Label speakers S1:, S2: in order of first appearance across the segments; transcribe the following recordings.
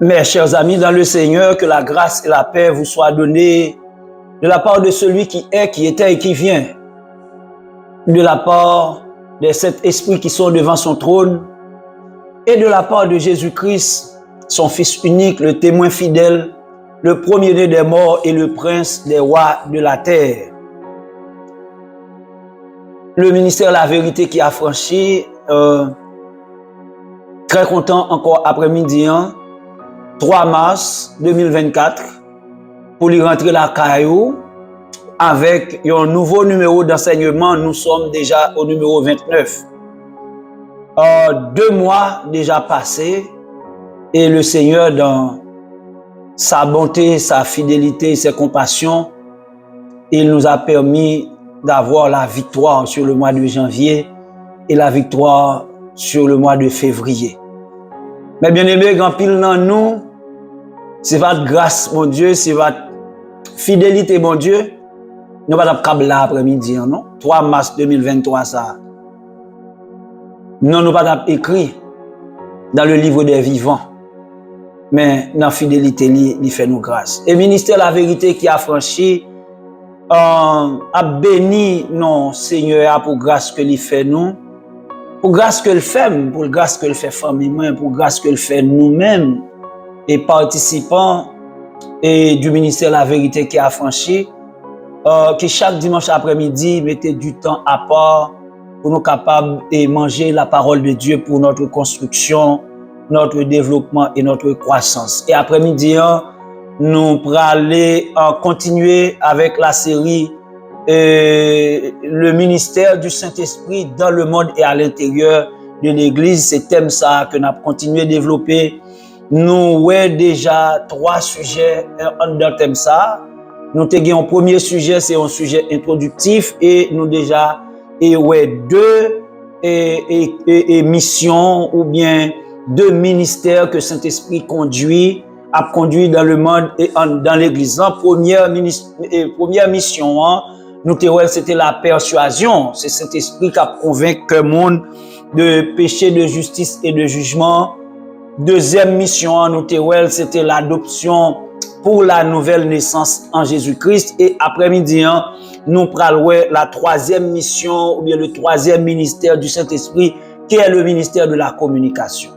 S1: Mes chers amis dans le Seigneur, que la grâce et la paix vous soient données de la part de celui qui est, qui était et qui vient, de la part des sept esprits qui sont devant son trône et de la part de Jésus-Christ, son Fils unique, le témoin fidèle, le premier-né des morts et le prince des rois de la terre. Le ministère de la vérité qui a franchi, très content encore après-midi, 3 mars 2024, pour lui rentrer la caillou avec un nouveau numéro d'enseignement. Nous sommes déjà au numéro 29. 2 mois déjà passés et le Seigneur, dans sa bonté, sa fidélité, ses compassions, il nous a permis d'avoir la victoire sur le mois de janvier et la victoire sur le mois de février. Mais bien aimé, grand pile dans nous, c'est votre grâce, mon Dieu, c'est votre fidélité, mon Dieu. Nous ne sommes pas là après-midi, non? 3 mars 2023, ça. Non, nous ne sommes pas écrit dans le livre des vivants. Mais dans la fidélité, il fait nous grâce. Et le ministère de la vérité qui a franchi, a béni non Seigneur pour grâce que il fait nous, pour grâce que le fait, pour grâce que le fait famille, pour grâce que le fait nous-mêmes et participants et du ministère de la vérité qui a franchi, que chaque dimanche après-midi mettez du temps à part pour nous capables de manger la parole de Dieu pour notre construction, notre développement et notre croissance. Et après-midi, nous pourrons aller continuer avec la série le ministère du Saint-Esprit dans le monde et à l'intérieur de l'Église. C'est thème ça que nous avons continué à développer. Nous avons déjà 3 sujets dans thème ça. Nous avons un premier sujet, c'est un sujet introductif et nous déjà avons 2 missions ou bien 2 ministères que Saint-Esprit conduit dans le monde et dans l'Église. Première mission, nous c'était la persuasion. C'est Saint-Esprit qui a convaincu le monde de péché, de justice et de jugement. Deuxième mission, nous c'était l'adoption pour la nouvelle naissance en Jésus-Christ. Et après-midi, nous prenons la 3e mission ou bien le 3e ministère du Saint-Esprit qui est le ministère de la communication.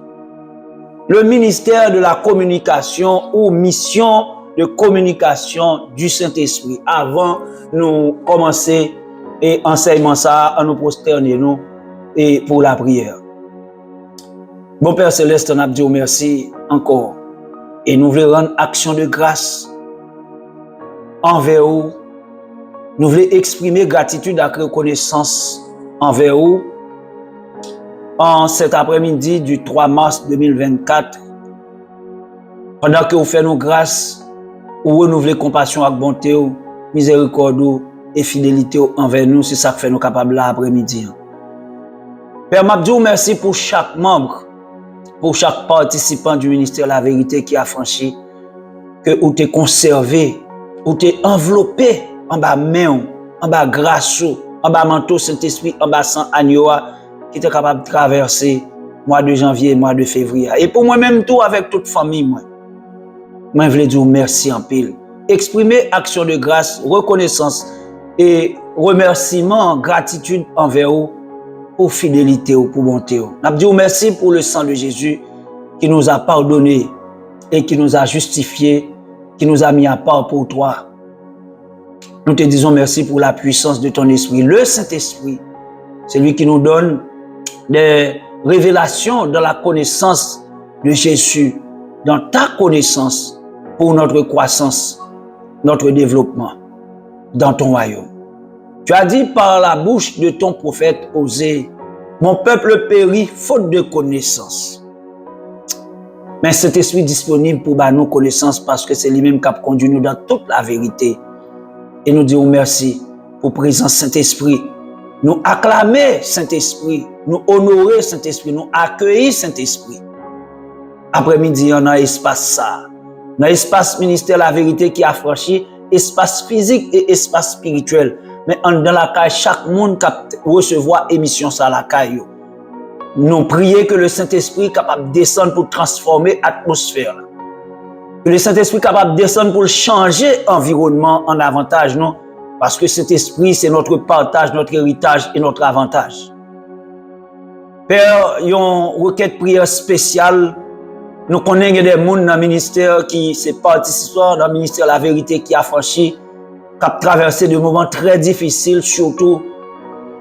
S1: Le ministère de la communication ou mission de communication du Saint-Esprit. Avant nous commencer et enseignement ça, nous prosterner nous et pour la prière. Bon Père Céleste, on a dit merci encore et nous voulons rendre action de grâce envers vous. Nous voulons exprimer gratitude et reconnaissance envers vous. En cet après-midi du 3 mars 2024, pendant que vous faites nos grâces, vous renouvelez compassion et bonté, miséricorde et fidélité envers nous, c'est ça que fait nous capables là après-midi. Père Mabdou, merci pour chaque membre, pour chaque participant du ministère de la vérité qui a franchi, que vous t'es conservé, vous t'es enveloppé en bas main, en bas grâce, en bas manteau Saint-Esprit, en bas sang agneau, qui était capable de traverser mois de janvier et mois de février. Et pour moi-même tout, avec toute famille, moi je voulais dire merci en pile. Exprimer action de grâce, reconnaissance et remerciement, gratitude envers vous pour fidélité, pour bonté. Je dis merci pour le sang de Jésus qui nous a pardonné et qui nous a justifié, qui nous a mis à part pour toi. Nous te disons merci pour la puissance de ton esprit, le Saint-Esprit. C'est lui qui nous donne des révélations dans la connaissance de Jésus, dans ta connaissance pour notre croissance, notre développement dans ton royaume. Tu as dit par la bouche de ton prophète Osée, mon peuple périt faute de connaissance. Mais cet esprit disponible pour nos connaissances parce que c'est lui-même qui a conduit nous dans toute la vérité. Et nous disons merci pour présence Saint-Esprit. Nous acclamer Saint-Esprit, nous honorer Saint-Esprit, nous accueillir Saint-Esprit. Après-midi, on a espace ça. Dans l'espace ministère de la vérité qui a franchi, espace physique et espace spirituel. Mais dans la caille, chaque monde qui recevoir émission ça la caille. Nous prions que le Saint-Esprit est capable de descendre pour transformer l'atmosphère. Que le Saint-Esprit est capable de descendre pour changer l'environnement en avantage, non? Parce que cet esprit, c'est notre partage, notre héritage et notre avantage. Père, il y a une requête prière spéciale. Nous connaissons des gens dans le ministère qui se participent dans le ministère de la vérité qui a franchi, qui a traversé des moments très difficiles, surtout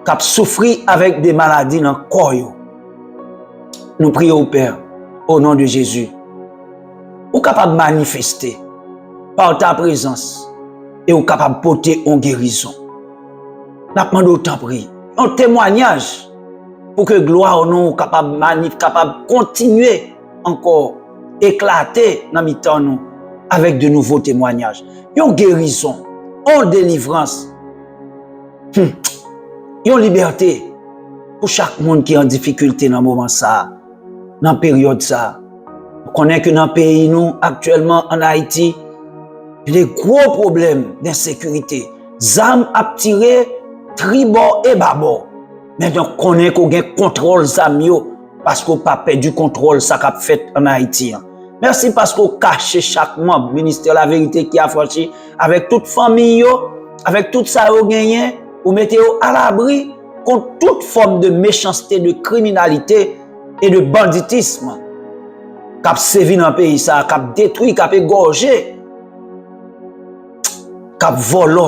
S1: qui a souffert avec des maladies dans le corps. Nous prions au Père, au nom de Jésus. Ou capable de manifester par ta présence et ou capable de porter en guérison. Nous demandons autant prier. Un témoignage pour que gloire nous capable de continuer encore éclater dans mi-temps nous avec de nouveaux témoignages. Une guérison, une délivrance, une liberté pour chaque monde qui est en difficulté dans le moment ça, dans la période ça. On connaît que dans le pays nous actuellement en Haïti, il y a des gros problèmes d'insécurité. Zam a tiré tribord et babord. Mais on connaît qu'on a contrôle zamio parce qu'on n'a pas perdu contrôle ça qu'a fait en Haïti. Merci parce qu'on cache chaque membre ministère de la vérité qui a franchi avec toute famille, avec tout ça qu'on gagné, ou mettez à l'abri contre toute forme de méchanceté, de criminalité et de banditisme qui a sévi dans le pays, qui a détruit, qui a égorgé, qui a volé.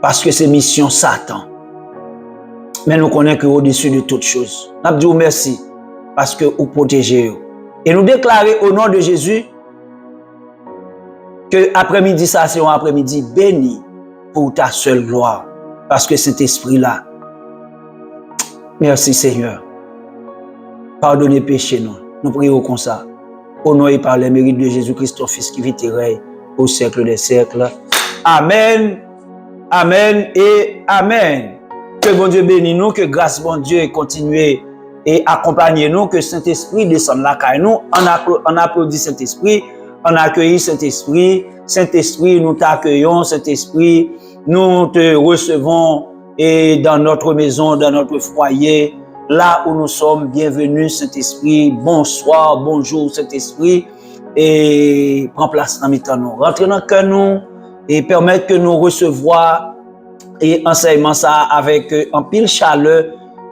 S1: Parce que c'est mission Satan. Mais nous connaissons qu'au-dessus de toutes choses. Nous disons merci parce que vous protégez. Et nous déclarons au nom de Jésus que après-midi, ça c'est un après-midi béni pour ta seule gloire. Parce que cet esprit-là. Merci Seigneur. Pardonnez péché nous. Nous prions comme ça. Au nom et par les mérites de Jésus-Christ, ton Fils qui vit et règne au siècle des siècles. Amen. Amen et Amen. Que bon Dieu bénisse nous, que grâce bon Dieu continue et accompagne nous, que Saint-Esprit descende là car nous, on applaudit Saint-Esprit, on accueille Saint-Esprit, Saint-Esprit nous t'accueillons, Saint-Esprit nous te recevons et dans notre maison, dans notre foyer, là où nous sommes, bienvenue Saint-Esprit, bonsoir, bonjour Saint-Esprit et prends place dans mes-temps nous, rentre dans le cœur nous et permettre que nous recevoir et enseignement ça avec un pile chaleur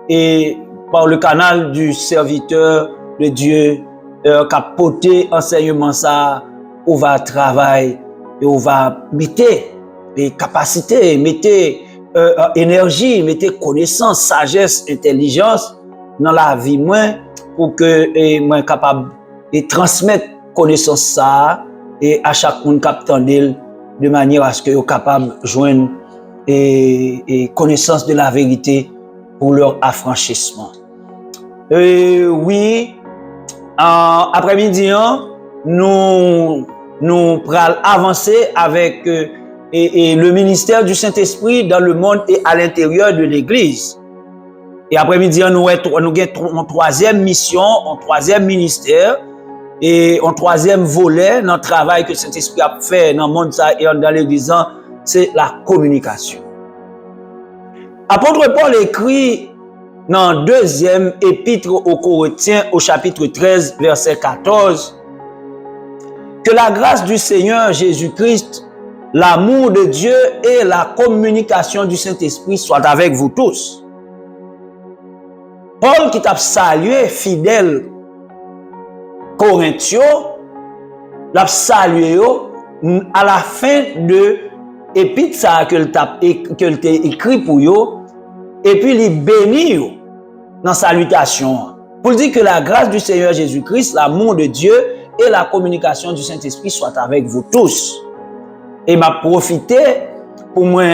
S1: et par le canal du serviteur de Dieu qui a porté enseignement ça, on va travailler et on va mettre des capacités, mettre énergie, mettre connaissance, sagesse, intelligence dans la vie moi pour que moi capable de transmettre connaissance ça et à chaque monde qui attend de manière à ce que soient capable de joindre et connaissance de la vérité pour leur affranchissement. Oui, après-midi, nous prenons avancer avec le ministère du Saint-Esprit dans le monde et à l'intérieur de l'Église. Et après-midi, nous avons une troisième mission, un troisième ministère et un troisième volet dans le travail que le Saint-Esprit a fait dans le monde et dans l'Église, c'est la communication. Apôtre Paul écrit dans le deuxième épître aux Corinthiens au chapitre 13, verset 14, que la grâce du Seigneur Jésus-Christ, l'amour de Dieu et la communication du Saint-Esprit soient avec vous tous. Paul qui t'a salué fidèle Corinthiens, l'a salué à la fin de l'épître que t'a écrit pour eux, et puis il bénit dans salutation pour dire que la grâce du Seigneur Jésus-Christ, l'amour de Dieu et la communication du Saint-Esprit soient avec vous tous. Et m'a profité pour moi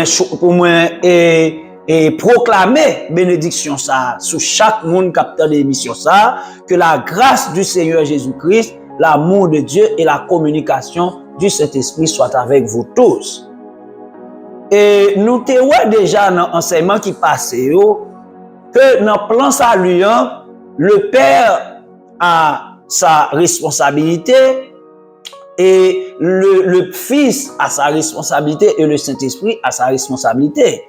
S1: et proclamer bénédiction ça sur chaque monde capteur de l'émission ça, que la grâce du Seigneur Jésus-Christ, l'amour de Dieu et la communication du Saint-Esprit soient avec vous tous. Et nous te voyons déjà dans l'enseignement qui passait que dans le plan salut, le Père a sa responsabilité et le Fils a sa responsabilité et le Saint-Esprit a sa responsabilité.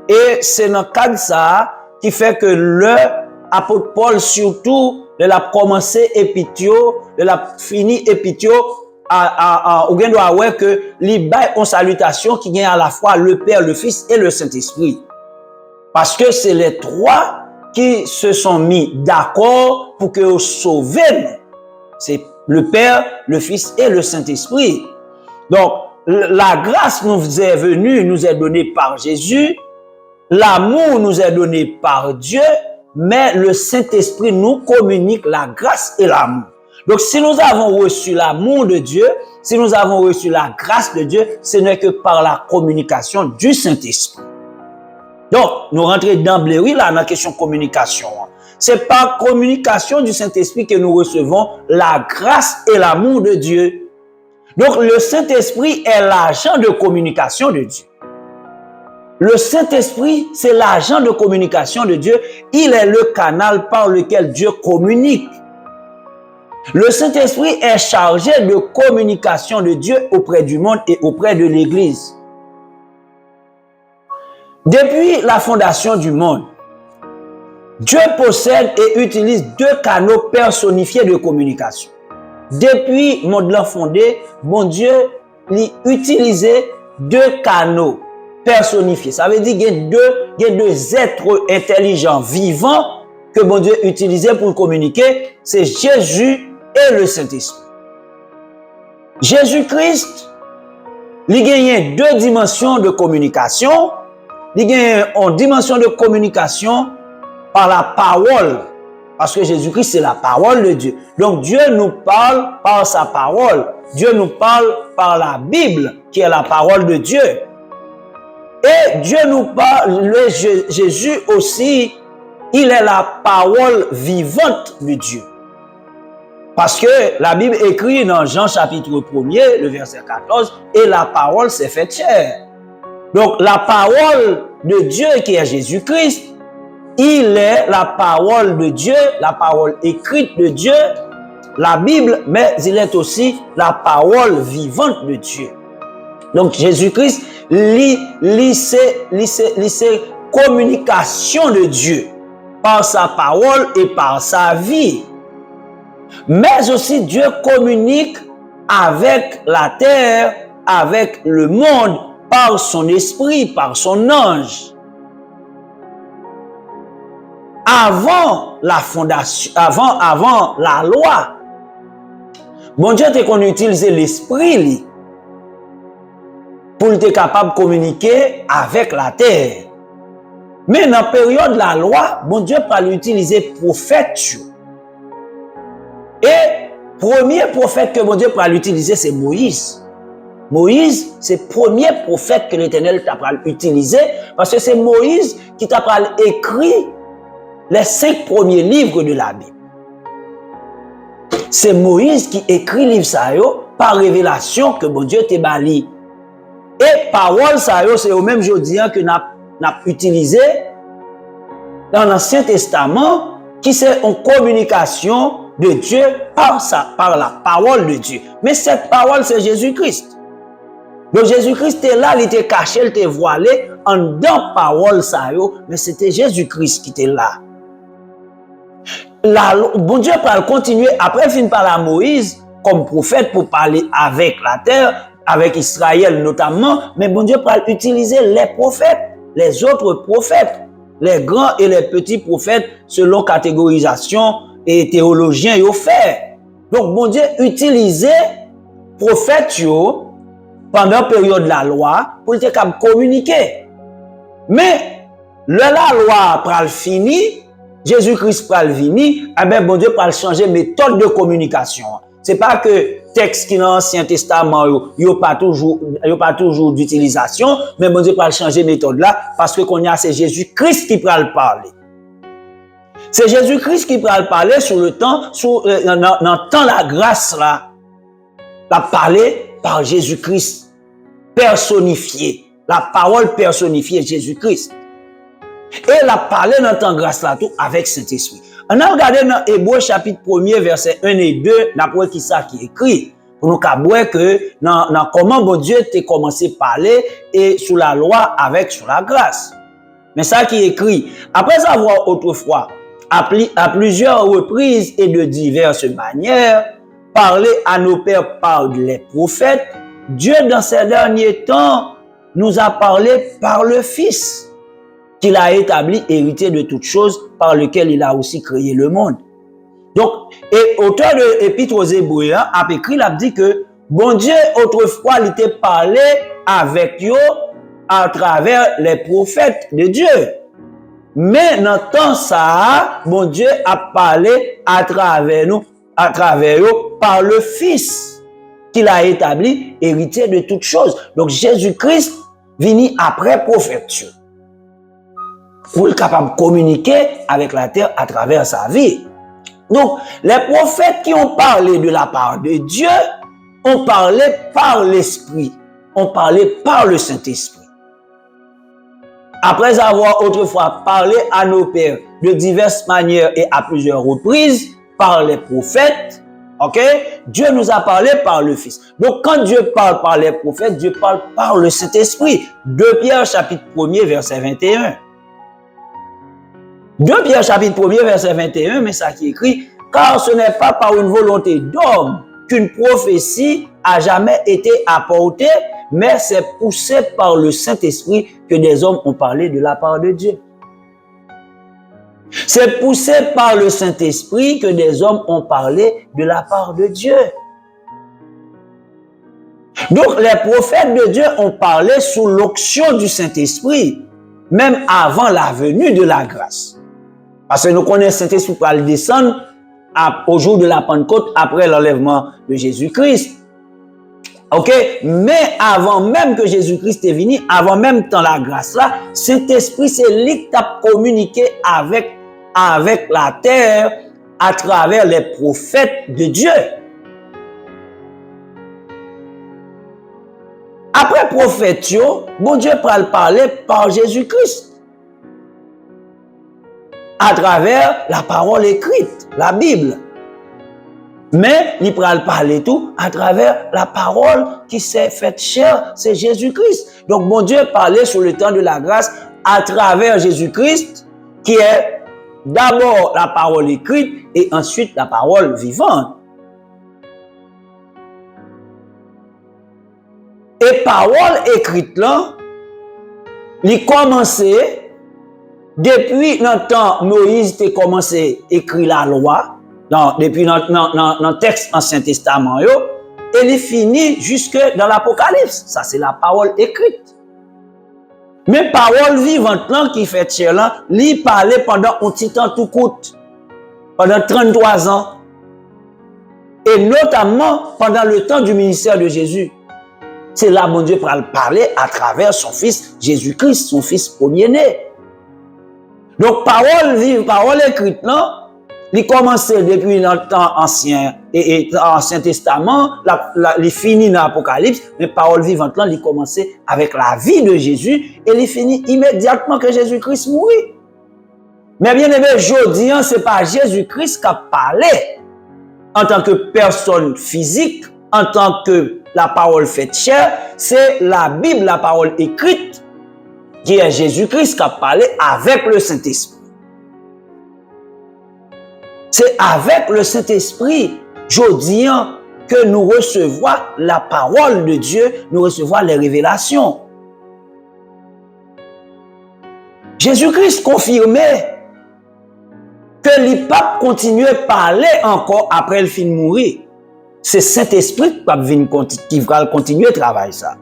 S1: Et c'est dans le cadre de ça qui fait que l'apôtre Paul, surtout, de la commencer épitio, de la fini épitio, ou bien doit voir que li bay en salutation qui gagne à la fois le Père, le Fils et le Saint-Esprit. Parce que c'est les trois qui se sont mis d'accord pour que sauver nous. C'est le Père, le Fils et le Saint-Esprit. Donc, la grâce nous est venue, nous est donnée par Jésus. L'amour nous est donné par Dieu, mais le Saint-Esprit nous communique la grâce et l'amour. Donc, si nous avons reçu l'amour de Dieu, si nous avons reçu la grâce de Dieu, ce n'est que par la communication du Saint-Esprit. Donc, nous rentrons d'emblée, oui, là, dans la question communication. C'est par communication du Saint-Esprit que nous recevons la grâce et l'amour de Dieu. Donc, le Saint-Esprit est l'agent de communication de Dieu. Le Saint-Esprit, c'est l'agent de communication de Dieu. Il est le canal par lequel Dieu communique. Le Saint-Esprit est chargé de communication de Dieu auprès du monde et auprès de l'Église. Depuis la fondation du monde, Dieu possède et utilise deux canaux personnifiés de communication. Depuis le monde fondé, bon Dieu utilisait deux canaux personnifiés. Ça veut dire qu'il y a deux êtres intelligents, vivants, que bon Dieu utilisait pour communiquer. C'est Jésus et le Saint-Esprit. Jésus-Christ, il gagne deux dimensions de communication. Il gagne une dimension de communication par la parole. Parce que Jésus-Christ, c'est la parole de Dieu. Donc, Dieu nous parle par sa parole. Dieu nous parle par la Bible, qui est la parole de Dieu. Et Dieu nous parle, Jésus aussi, il est la parole vivante de Dieu. Parce que la Bible écrit dans Jean chapitre 1er, le verset 14, et la parole s'est faite chair. Donc, la parole de Dieu qui est Jésus-Christ, il est la parole de Dieu, la parole écrite de Dieu, la Bible, mais il est aussi la parole vivante de Dieu. Donc Jésus-Christ, c'est communication de Dieu par sa parole et par sa vie. Mais aussi Dieu communique avec la terre, avec le monde, par son esprit, par son ange. Avant la fondation, avant la loi, bon Dieu était qu'on utilisait l'esprit pour être capable de communiquer avec la terre. Mais dans la période de la loi, bon Dieu peut utiliser prophète. Et premier prophète que bon Dieu peut utiliser, c'est Moïse. Moïse, c'est le premier prophète que l'Éternel t'a utilisé parce que c'est Moïse qui t'a écrit les 5 premiers livres de la Bible. C'est Moïse qui écrit livre ça par révélation que bon Dieu t'a bali. Et parole ça c'est au même jeudi que n'a utilisé dans l'Ancien Testament qui c'est en communication de Dieu par la parole de Dieu. Mais cette parole c'est Jésus-Christ. Donc Jésus-Christ est là, il était caché, il était voilé en dans parole ça mais c'était Jésus-Christ qui était là. Bon Dieu peut continuer après fin par la Moïse comme prophète pour parler avec la terre, avec Israël notamment, mais bon Dieu peut utiliser les prophètes, les autres prophètes, les grands et les petits prophètes selon catégorisation et théologiens yo fait. Donc bon Dieu utilisait prophètes yo pendant la période de la loi pour être capable de communiquer. Mais la loi pral fini, Jésus-Christ pral vini, eh bien bon Dieu pral changer méthode de communication. C'est pas que texte qui dans l'Ancien Testament yo pas toujours d'utilisation, mais bon Dieu pral changer méthode là parce que qu'on a c'est Jésus-Christ qui pral parler. C'est Jésus-Christ qui pral parler sur le temps dans le temps la grâce là. La parler par Jésus-Christ personnifié, la parole personnifiée Jésus-Christ. Et la parler dans le temps grâce là tout avec Saint-Esprit. On a regardé dans Hébreux chapitre 1er verset 1 et 2, d'après qui ça qui écrit, pour nous voir que dans comment bon Dieu t'a commencé à parler et sous la loi avec sous la grâce. Mais ça qui écrit, après avoir autrefois à plusieurs reprises et de diverses manières, parlé à nos pères par les prophètes, Dieu, dans ces derniers temps, nous a parlé par le Fils, qu'il a établi héritier de toutes choses, par lequel il a aussi créé le monde. Donc, et auteur de l'Épître aux Hébreux a écrit, il a dit que bon Dieu, autrefois, il était parlé avec eux à travers les prophètes de Dieu. Mais dans le temps ça, bon Dieu a parlé à travers nous, à travers eux, par le Fils qu'il a établi héritier de toutes choses. Donc Jésus-Christ venu après prophète Dieu, pour être capable de communiquer avec la terre à travers sa vie. Donc les prophètes qui ont parlé de la part de Dieu ont parlé par l'Esprit, ont parlé par le Saint-Esprit. Après avoir autrefois parlé à nos pères de diverses manières et à plusieurs reprises par les prophètes, ok, Dieu nous a parlé par le Fils. Donc quand Dieu parle par les prophètes, Dieu parle par le Saint-Esprit. 2 Pierre chapitre 1er verset 21. 2 Pierre chapitre 1er verset 21, mais ça qui écrit, car ce n'est pas par une volonté d'homme qu'une prophétie a jamais été apportée, mais c'est poussé par le Saint-Esprit que des hommes ont parlé de la part de Dieu. C'est poussé par le Saint-Esprit que des hommes ont parlé de la part de Dieu. Donc les prophètes de Dieu ont parlé sous l'onction du Saint-Esprit, même avant la venue de la grâce. Parce que nous connaissons le Saint-Esprit pour le descendre au jour de la Pentecôte, après l'enlèvement de Jésus-Christ. Ok, mais avant même que Jésus-Christ est venu, avant même dans la grâce là, Saint-Esprit c'est lui qui a communiqué avec la terre à travers les prophètes de Dieu. Après prophète, bon Dieu peut parler par Jésus-Christ à travers la parole écrite, la Bible. Mais il peut parler tout à travers la parole qui s'est faite chair, c'est Jésus-Christ. Donc, bon Dieu parlait sur le temps de la grâce à travers Jésus-Christ, qui est d'abord la parole écrite et ensuite la parole vivante. Et parole écrite là, il commençait depuis notre temps, Moïse a commencé à écrire la loi. Depuis dans texte Ancien Testament, et il finit jusque dans l'Apocalypse. Ça, c'est la parole écrite. Mais parole vivante, là, qui fait chair, là, il parlait pendant un petit temps tout court, pendant 33 ans. Et notamment pendant le temps du ministère de Jésus. C'est là, mon Dieu, pour parler à travers son Fils Jésus-Christ, son Fils premier-né. Donc, parole vive, parole écrite, là, il commençait depuis le temps ancien et Ancien Testament, il finit dans l'Apocalypse, mais parole vivante là, il commençait avec la vie de Jésus et il finit immédiatement que Jésus-Christ mourit. Mais bien aimé, aujourd'hui, ce n'est pas Jésus-Christ qui a parlé en tant que personne physique, en tant que la parole faite chair, c'est la Bible, la parole écrite, qui est Jésus-Christ qui a parlé avec le Saint-Esprit. C'est avec le Saint-Esprit, aujourd'hui, que nous recevons la parole de Dieu, nous recevons les révélations. Jésus-Christ confirmait que le pape continuait à parler encore après le fin de mourir. C'est Saint-Esprit qui va continuer à travailler ça.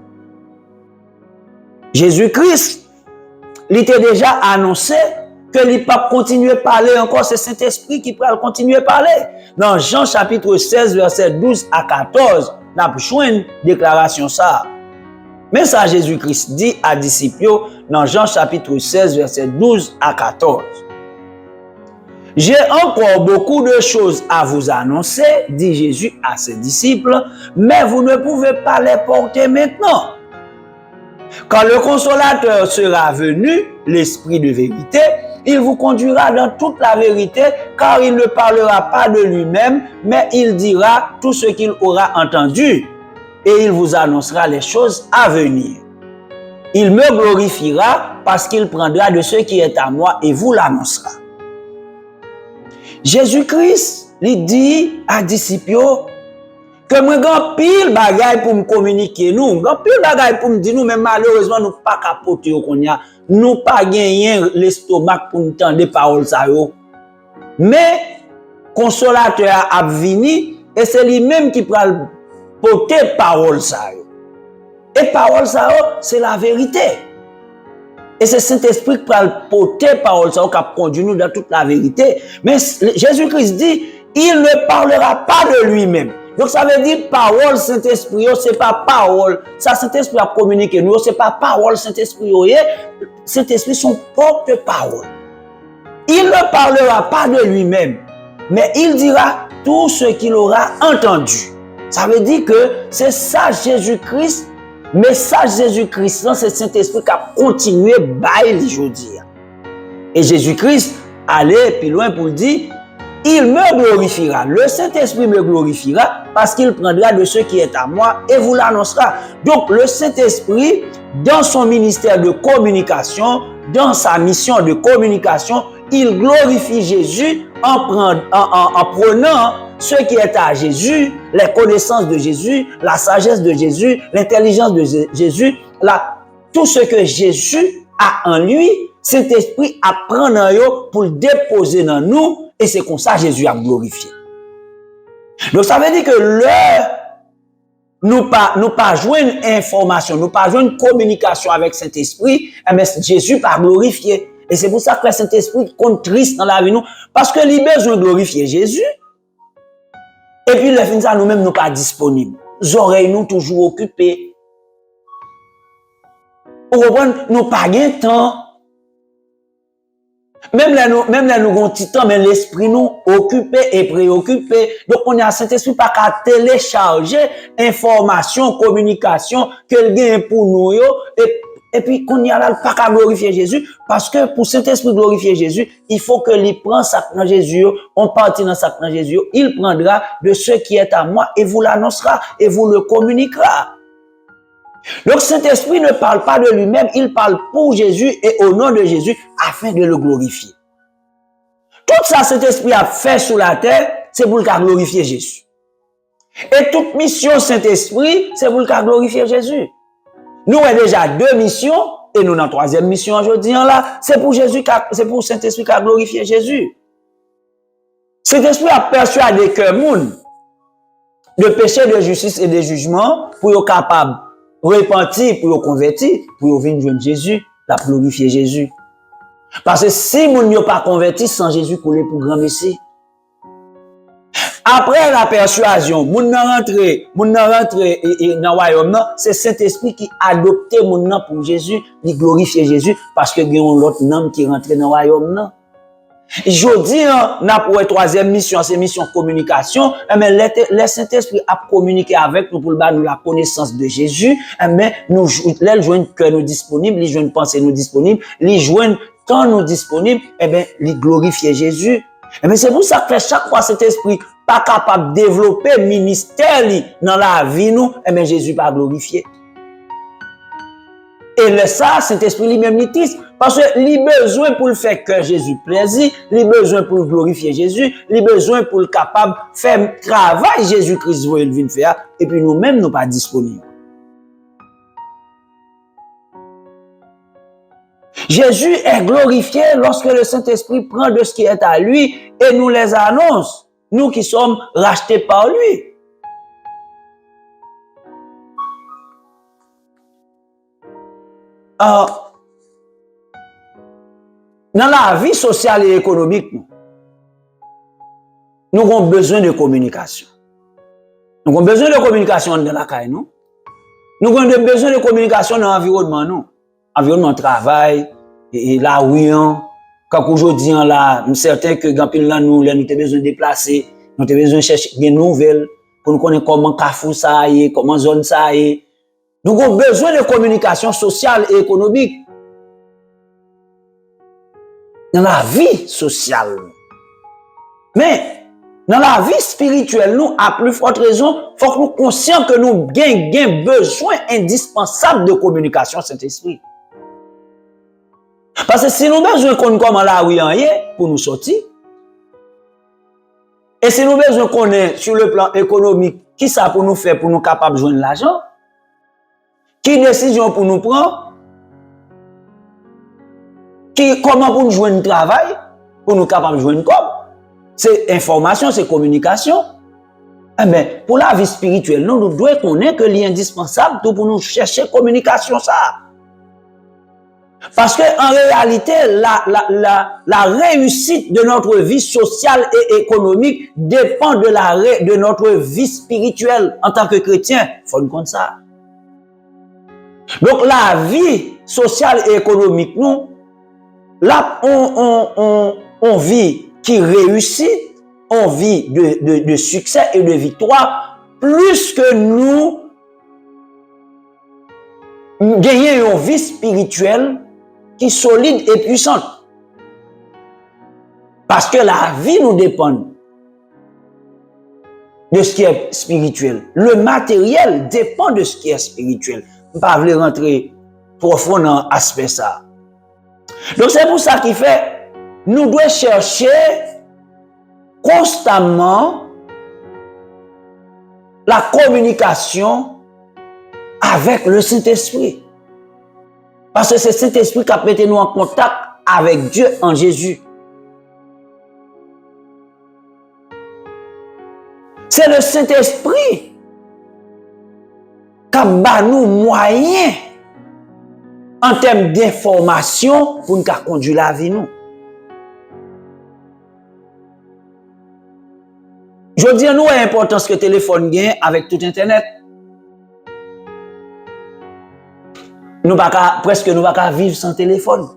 S1: Jésus-Christ, il était déjà annoncé que le pape continue à parler encore, c'est Saint-Esprit qui va continuer à parler. Dans Jean chapitre 16, verset 12 à 14, nous avons une déclaration ça. Mais ça, Jésus-Christ dit à disciples dans Jean chapitre 16, verset 12 à 14. J'ai encore beaucoup de choses à vous annoncer, dit Jésus à ses disciples, mais vous ne pouvez pas les porter maintenant. Quand le consolateur sera venu, l'Esprit de vérité, il vous conduira dans toute la vérité, car il ne parlera pas de lui-même, mais il dira tout ce qu'il aura entendu, et il vous annoncera les choses à venir. Il me glorifiera parce qu'il prendra de ce qui est à moi et vous l'annoncera. Jésus-Christ, il dit à disciples que moi grand pile bagay pour me communiquer nous, grand pile bagay pour me dire nous, mais malheureusement nous pas capoter qu'on y a, nous pas gagner l'estomac pour nous entendre des paroles ça yo. Mais consolateur a vini et c'est lui-même qui va porter parole ça yo. Et parole ça yo, c'est la vérité. Et c'est Saint-Esprit qui va porter parole ça yo qui conduit nous dans toute la vérité. Mais Jésus-Christ dit, il ne parlera pas de lui-même. Donc ça veut dire parole Saint-Esprit, c'est pas parole. Ça Saint-Esprit a communiqué nous, c'est pas parole Saint-Esprit. Saint-Esprit son propre parole. Il ne parlera pas de lui-même, mais il dira tout ce qu'il aura entendu. Ça veut dire que c'est ça Jésus-Christ, message Jésus-Christ, c'est Saint-Esprit qui a continué bail aujourd'hui. Et Jésus-Christ allait plus loin pour dire, il me glorifiera. Le Saint-Esprit me glorifiera parce qu'il prendra de ce qui est à moi et vous l'annoncera. Donc le Saint-Esprit, dans son ministère de communication, dans sa mission de communication, il glorifie Jésus en prenant ce qui est à Jésus, les connaissances de Jésus, la sagesse de Jésus, l'intelligence de Jésus, tout ce que Jésus a en lui, cet esprit apprend dans eux pour le déposer dans nous, et c'est comme ça Jésus a glorifié. Donc ça veut dire que nous pas joindre information, nous pas joindre communication avec Saint-Esprit, mais Jésus pas glorifié. Et c'est pour ça que le Saint-Esprit compte triste dans la vie nous, parce que il a besoin de glorifier Jésus. Et puis le fin ça nous-mêmes nous pas disponibles. Les oreilles nous toujours occupées. Nous pas de temps. Même là nous avons un petit temps, mais l'esprit nous occupé et préoccupé. Donc on a Saint-Esprit pas qu'à télécharger information, communication qu'elle gagne pour nous et puis qu'on y a là pas qu'à glorifier Jésus parce que pour Saint-Esprit glorifier Jésus, il faut que il prend ça dans Jésus, on partit dans ça dans Jésus, il prendra de ce qui est à moi et vous l'annoncera et vous le communiquera. Donc Saint-Esprit ne parle pas de lui-même, il parle pour Jésus et au nom de Jésus afin de le glorifier. Tout ça Saint-Esprit a fait sur la terre, c'est pour le glorifier Jésus. Et toute mission Saint-Esprit, c'est pour le glorifier Jésus. Nous avons déjà 2 missions et nous dans la 3e mission aujourd'hui là, c'est pour Jésus, c'est pour Saint-Esprit qui a glorifié Jésus. Saint-Esprit a persuadé que monde de péché, de justice et de jugement pour être capable repentir, pour convertir, pour venir joindre Jésus, la glorifier Jésus. Parce que si moun n'a pas converti sans Jésus couler pour grand Messie. Après la persuasion, moun nan rentre dans royaume, c'est Saint-Esprit qui adopté moun nan pour Jésus, il glorifier Jésus parce que gen l'autre nom qui rentre dans royaume. Jodi, n'a pour la 3e mission, c'est mission communication, mais le Saint-Esprit a communiqué avec nous pour nous la connaissance de Jésus, mais nous joignent que nous disponibles, ils joignent pensée nous disponibles, ils joignent temps nous disponibles, ils glorifier Jésus. Mais c'est pour ça que chaque fois cet esprit pas capable de développer ministère dans la vie nous, Jésus pas glorifié. Et ça, cet esprit lui-même il tisse. Parce que il a besoin pour le faire que Jésus plaisir, il a besoin pour glorifier Jésus, il a besoin pour le capable faire travail Jésus-Christ veut il vient faire et puis nous-mêmes nous pas disponibles. Jésus est glorifié lorsque le Saint-Esprit prend de ce qui est à lui et nous les annonce, nous qui sommes rachetés par lui. Dans la vie sociale et économique, nous avons besoin de communication. Nous avons besoin de communication dans la caille, nous. Nous avons besoin de communication dans l'environnement, nous. Environnement travail, et la rue, quand aujourd'hui, là, nous sommes certains que là, nous avons besoin de déplacer, nous avons besoin de chercher des nouvelles, pour nous connaître comment Carrefour ça est, comment zone ça est. Nous avons besoin de communication sociale et économique. Dans la vie sociale. Mais, dans la vie spirituelle, nous, à plus forte raison, il faut que nous soyons conscients que nous avons besoin indispensable de communication Saint-Esprit. Parce que si nous avons besoin de comment la rue pour nous sortir, Et si nous besoin connaître sur le plan économique, qui ça pour nous faire pour nous capables de joindre l'argent? Qui décision pour nous prendre? Comment pour nous joindre travail? Pour nous capables de joindre comme? C'est information, c'est communication. Eh bien, pour la vie spirituelle, nous devons connaître que l'indispensable pour nous chercher communication ça. Parce que en réalité, la réussite de notre vie sociale et économique dépend de notre vie spirituelle en tant que chrétien. Il faut nous comprendre ça. Donc la vie sociale et économique, nous, là, on vit qui réussit, on vit de succès et de victoire, plus que nous gagnons une vie spirituelle qui est solide et puissante. Parce que la vie nous dépend de ce qui est spirituel. Le matériel dépend de ce qui est spirituel. Je ne vais pas rentrer profond dans l'aspect ça. Donc c'est pour ça qu'il fait, nous devons chercher constamment la communication avec le Saint-Esprit. Parce que c'est le Saint-Esprit qui a mis nous en contact avec Dieu en Jésus. C'est le Saint-Esprit qui a mis nous moyens en termes d'information pour nous conduire la vie nous. Je dis à nous l'importance que le téléphone gagne avec tout Internet. Presque nous ne pouvons pas vivre sans téléphone.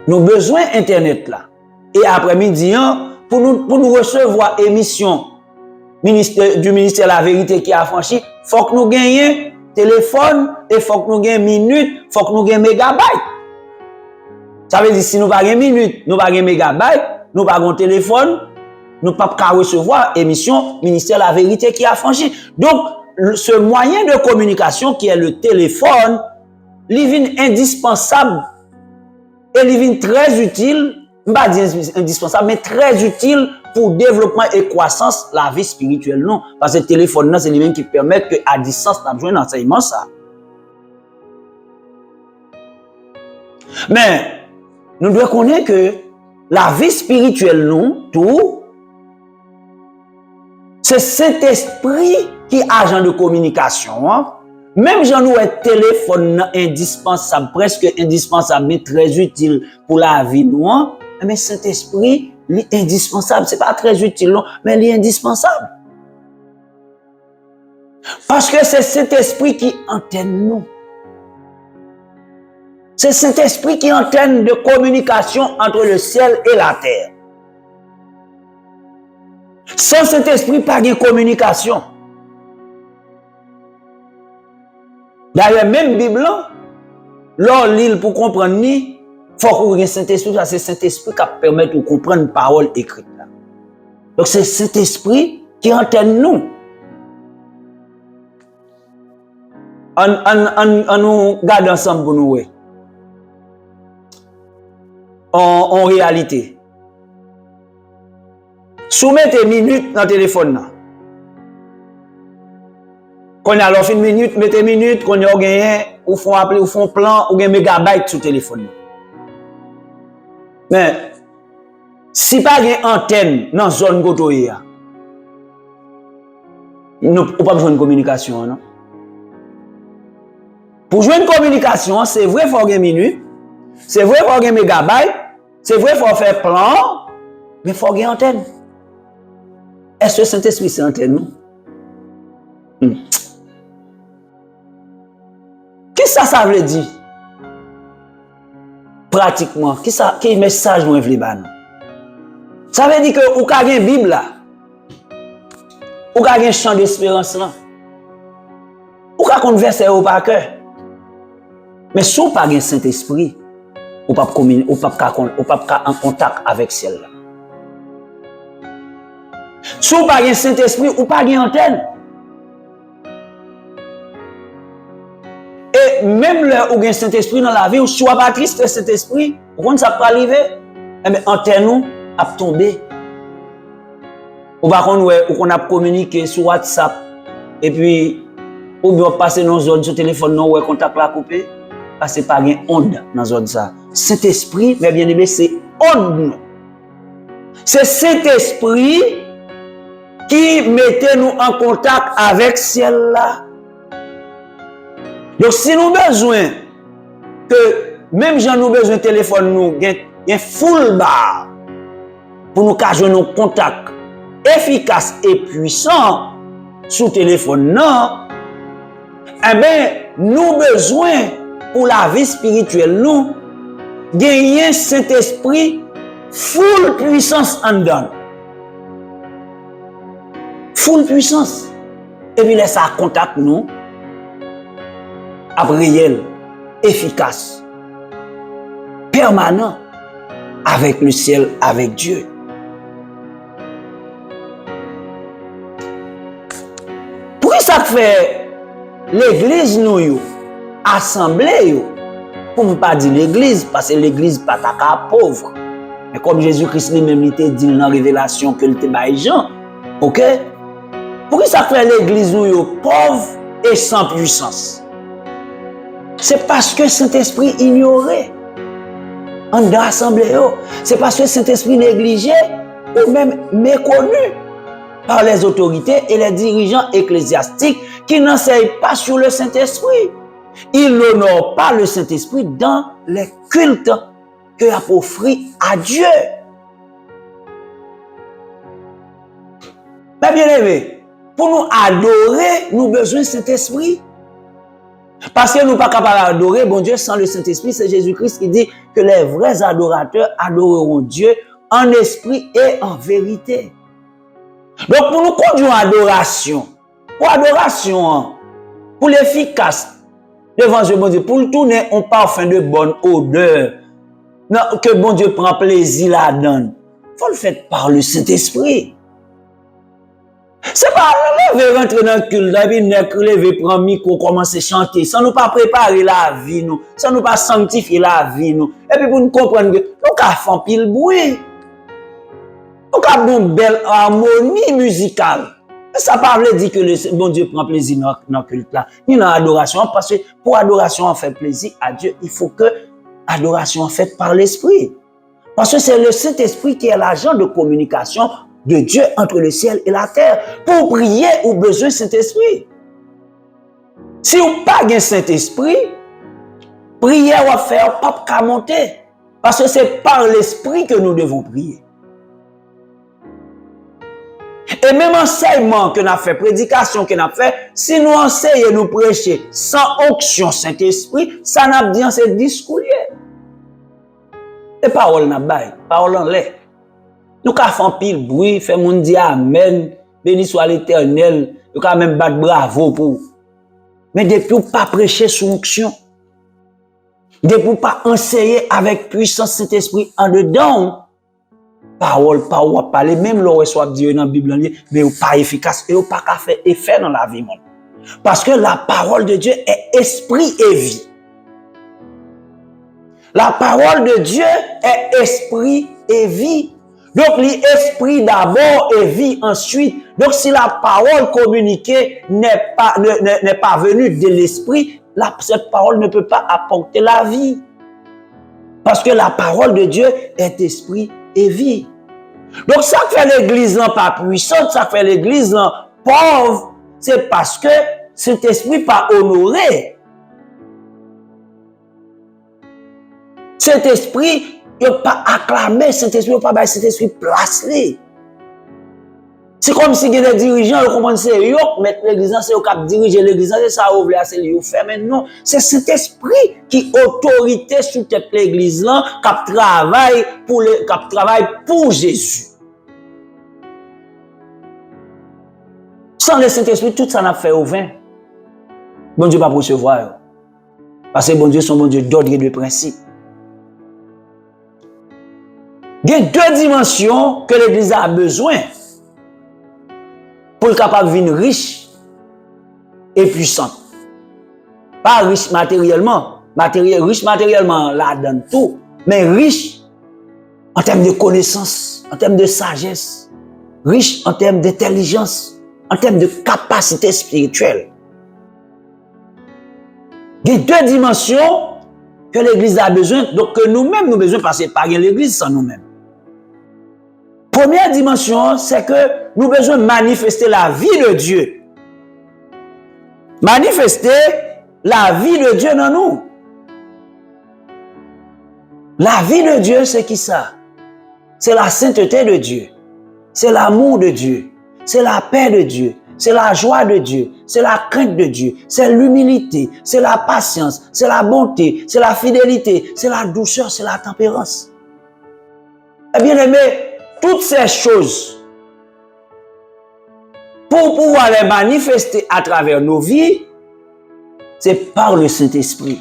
S1: Nous avons besoin d'Internet là. Et après-midi, pour nous recevoir émission du ministère de la Vérité qui a franchi, il faut que nous gagnions téléphone et il faut que nous gagnions minutes, il faut que nous gagnions mégabytes. Ça veut dire si nous n'avons pas de minutes, nous n'avons pas de mégabytes, nous n'avons pas de téléphone, nous ne pouvons pas recevoir émission ministère de la Vérité qui a franchi. Donc, ce moyen de communication qui est le téléphone, il est indispensable et il est très utile, je ne vais pas dire indispensable, mais très utile pour le développement et croissance de la vie spirituelle. Non, parce que le téléphone, c'est lui-même qui permet qu'à distance, nous avons un enseignement. Ça. Mais nous devons connaître que la vie spirituelle, nous, tout, c'est cet esprit qui est agent de communication. Hein? Même si nous un téléphone indispensable, presque indispensable, mais très utile pour la vie, nous, hein? Mais cet esprit, il est indispensable. Ce n'est pas très utile, non, mais il est indispensable. Parce que c'est cet esprit qui antenne nous. C'est cet esprit qui antenne de communication entre le ciel et la terre. Sans cet esprit, pas de communication. D'ailleurs, même Bible, lors l'île pour comprendre ni, il faut qu'on ait un Saint-Esprit, c'est Saint-Esprit qui permet de comprendre une parole écrite. Là. Donc c'est Saint-Esprit qui antenne nous. On nous garde ensemble pour nous. En réalité. Soumettez minutes dans le téléphone. Là. Quand on a alors une minute, mettez minute, quand on a gagné, ou font appeler, ou font plan, ou un mégabyte sur le téléphone. Mais, si pas une antenne dans la zone Gotoye, nous n'avons pas besoin de communication, non? Pour jouer une communication, c'est vrai qu'il faut une minute, c'est vrai qu'il faut un mégabyte, c'est vrai qu'il faut faire plan, mais il faut une antenne. Est-ce que le Saint-Esprit c'est antenne, non? Qu'est-ce que ça veut dire? Pratiquement, quel message nous voulons dire? Ça veut dire que vous avez une Bible là, vous avez un chant d'espérance là, vous avez un verset au par cœur. Mais si vous n'avez pas un Saint-Esprit, vous n'avez pas en contact avec celle-là. Si vous n'avez pas un Saint-Esprit, vous n'avez pas une antenne. Et même là où il y a un Saint-Esprit dans la vie, ou soit pas triste de Saint-Esprit, quand ça peut arriver, eh bien, antenne nous a tombé. Ou par contre, ouais, ou qu'on a communiqué sur WhatsApp, et puis, ou bien passer dans zone sur téléphone, non, ouais, contact la coupé, parce que pas une onde dans zone ça. Saint-Esprit, mes bien-aimés, c'est onde. C'est Saint-Esprit qui mettait nous en contact avec ciel là. Donc, si nous avons besoin que, même si nous avons besoin de téléphone, nous, il y a full bar pour nous cacher nos contacts efficaces et puissants sur téléphone, non, eh bien, nous besoin pour la vie spirituelle, nous, gagner Saint-Esprit full puissance en dedans. Full puissance. Et puis, laisse ça contact nous, réel, efficace, permanent, avec le ciel, avec Dieu. Pourquoi ça fait l'église nous, assemblée, pour ne pas dire l'église, parce que l'église n'est pas ta pauvre. Mais comme Jésus-Christ lui-même il t'a dit dans la révélation que le tébaï Jean, ok? Pourquoi ça fait l'église nous pauvre et sans puissance? C'est parce que Saint-Esprit ignorait en dans l'assemblée. C'est parce que Saint-Esprit négligeait ou même méconnu par les autorités et les dirigeants ecclésiastiques qui n'enseignent pas sur le Saint-Esprit. Ils n'honorent pas le Saint-Esprit dans les cultes qu'il a offert à Dieu. Mais bien aimé, pour nous adorer, nous avons besoin du Saint-Esprit. Parce que nous ne sommes pas capables d'adorer bon Dieu sans le Saint-Esprit. C'est Jésus-Christ qui dit que les vrais adorateurs adoreront Dieu en esprit et en vérité. Donc pour nous conduire à adoration, pour l'efficace devant Dieu, bon Dieu, pour le tourner un parfum de bonne odeur, que bon Dieu prend plaisir là-dedans, il faut le faire par le Saint-Esprit. C'est pas lever, rentrer dans le culte, et puis lever, prendre micro, commencer à chanter, sans nous pas préparer la vie, nous, sans nous pas sanctifier la vie, nous. Et puis pour nous comprendre que nous avons fait pile bruit. Nous avons une belle harmonie musicale. Ça ne veut pas dire que le bon Dieu prend plaisir dans le culte là, ni dans l'adoration, parce que pour adoration, on fait plaisir à Dieu, il faut que l'adoration soit faite par l'Esprit. Parce que c'est le Saint-Esprit qui est l'agent de communication de Dieu entre le ciel et la terre. Pour prier, vous avez besoin de Saint-Esprit. Si vous n'avez pas de Saint-Esprit, prier va faire pas qu'à monter. Parce que c'est par l'Esprit que nous devons prier. Et même enseignement que nous avons fait, prédication que nous avons fait, si nous enseignons, nous prêcher sans onction Saint-Esprit, ça n'a pas dit c'est discours. Et parole n'a pas, parole en l'air. Nous avons fait pile bruit, fait mon dire Amen, béni soit l'Éternel, nous avons même battre bravo pour. Mais depuis nous pas prêcher sous onction, depuis nous pas enseigner avec puissance Saint-Esprit en dedans, parole parler, même l'on reçoit Dieu dans la Bible, mais pas efficace et pas faire effet dans la vie. Parce que la parole de Dieu est esprit et vie. La parole de Dieu est esprit et vie. Donc, l'esprit d'abord et vie ensuite. Donc, si la parole communiquée n'est pas venue de l'esprit, cette parole ne peut pas apporter la vie. Parce que la parole de Dieu est esprit et vie. Donc, ça fait l'église pas puissante, ça fait l'église pauvre, c'est parce que cet esprit pas honoré. Cet esprit, il n'a pas acclamé, cet esprit, il n'a pas cet esprit placé. C'est comme si les dirigeants commencent à mettre l'église, c'est au cap diriger l'église, c'est ça, c'est lui faire. Mais non, c'est cet esprit qui autorité sur l'église là, qui travaille pour Jésus. Sans le Saint-Esprit, tout ça n'a fait au vin. Bon Dieu va recevoir. Parce que bon Dieu, son bon Dieu d'ordre et de principe. Il y a deux dimensions que l'église a besoin pour être capable de devenir riche et puissant. Pas riche matériellement, riche matériellement là-dedans tout, mais riche en termes de connaissance, en termes de sagesse, riche en termes d'intelligence, en termes de capacité spirituelle. Il y a deux dimensions que l'Église a besoin, donc que nous-mêmes nous avons besoin, parce que pas l'Église sans nous-mêmes. Première dimension, c'est que nous avons besoin de manifester la vie de Dieu. Manifester la vie de Dieu dans nous. La vie de Dieu, c'est qui ça? C'est la sainteté de Dieu. C'est l'amour de Dieu. C'est la paix de Dieu. C'est la joie de Dieu. C'est la crainte de Dieu. C'est l'humilité. C'est la patience. C'est la bonté. C'est la fidélité. C'est la douceur. C'est la tempérance. Eh bien aimé, toutes ces choses, pour pouvoir les manifester à travers nos vies, c'est par le Saint-Esprit.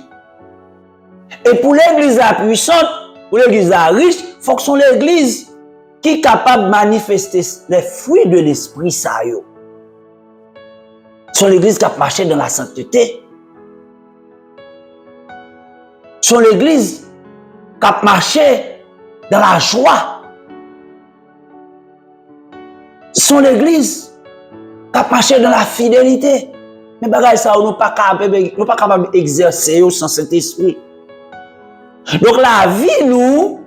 S1: Et pour l'Église puissante, pour l'Église riche, il faut que ce soit l'Église qui est capable de manifester les fruits de l'Esprit. C'est l'Église qui a marché dans la sainteté. C'est l'Église qui a marché dans la joie. C'est l'Église qui a marché dans la fidélité. Mais bagay ça, nous pas capable d'exercer sans Saint-Esprit. Donc la vie, nous,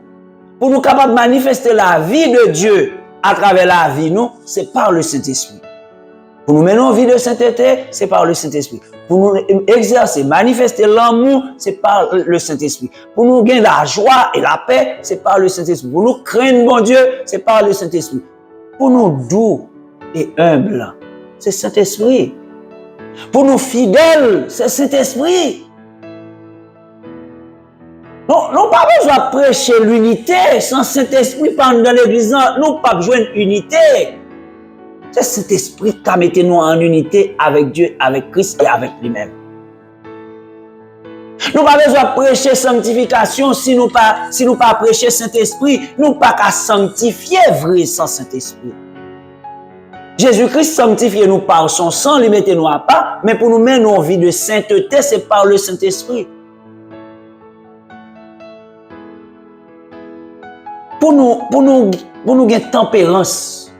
S1: pour nous capables de manifester la vie de Dieu à travers la vie, nous, c'est par le Saint-Esprit. Pour nous mener en vie de sainteté, c'est par le Saint-Esprit. Pour nous exercer, manifester l'amour, c'est par le Saint-Esprit. Pour nous gagner la joie et la paix, c'est par le Saint-Esprit. Pour nous craindre bon Dieu, c'est par le Saint-Esprit. Pour nous doux et humbles, c'est Saint-Esprit. Pour nous fidèles, c'est Saint-Esprit. Nous pas besoin de prêcher l'unité sans Saint-Esprit pendant l'église. Nous pas besoin d'unité. C'est Saint-Esprit qui a mis nous en unité avec Dieu, avec Christ et avec lui-même. Nous pas besoin de prêcher sanctification si nous pas prêcher Saint-Esprit. Nous pas qu'à sanctifier vrai sans Saint-Esprit. Jésus-Christ sanctifie nous par son sang, lui mettez nous à part, mais pour nous mener en vie de sainteté, c'est par le Saint-Esprit. Pour nous gagner tempérance,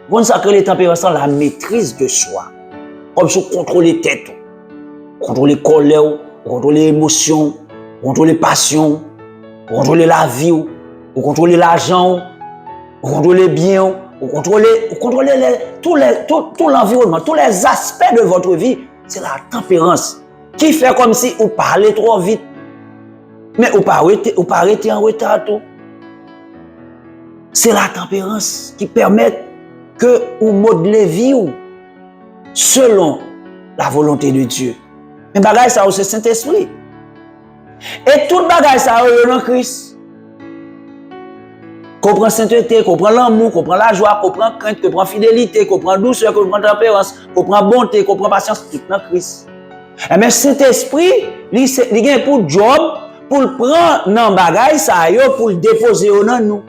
S1: vous savez que les tempérances sont la maîtrise de soi. Comme si vous contrôlez tête, contrôlez colère, contrôlez émotion, contrôlez passion, contrôlez la vie, vous contrôlez l'argent, vous contrôlez bien, vous contrôlez tout l'environnement, tous les aspects de votre vie. C'est la tempérance qui fait comme si vous parlez trop vite, mais vous pas arrêter en retard tout. C'est la tempérance qui permet que vous modelez vie selon la volonté de Dieu. Mais bagay ça c'est Saint-Esprit. Et tout bagay ça est dans Christ. Comprend sainteté, comprend l'amour, comprend la joie, comprend crainte, comprend fidélité, comprend douceur, comprend tempérance, comprend bonté, comprend patience, tout dans Christ. Mais Saint-Esprit, il a pour job, pour le prendre dans bagay ça yo, pour le déposer dans nous.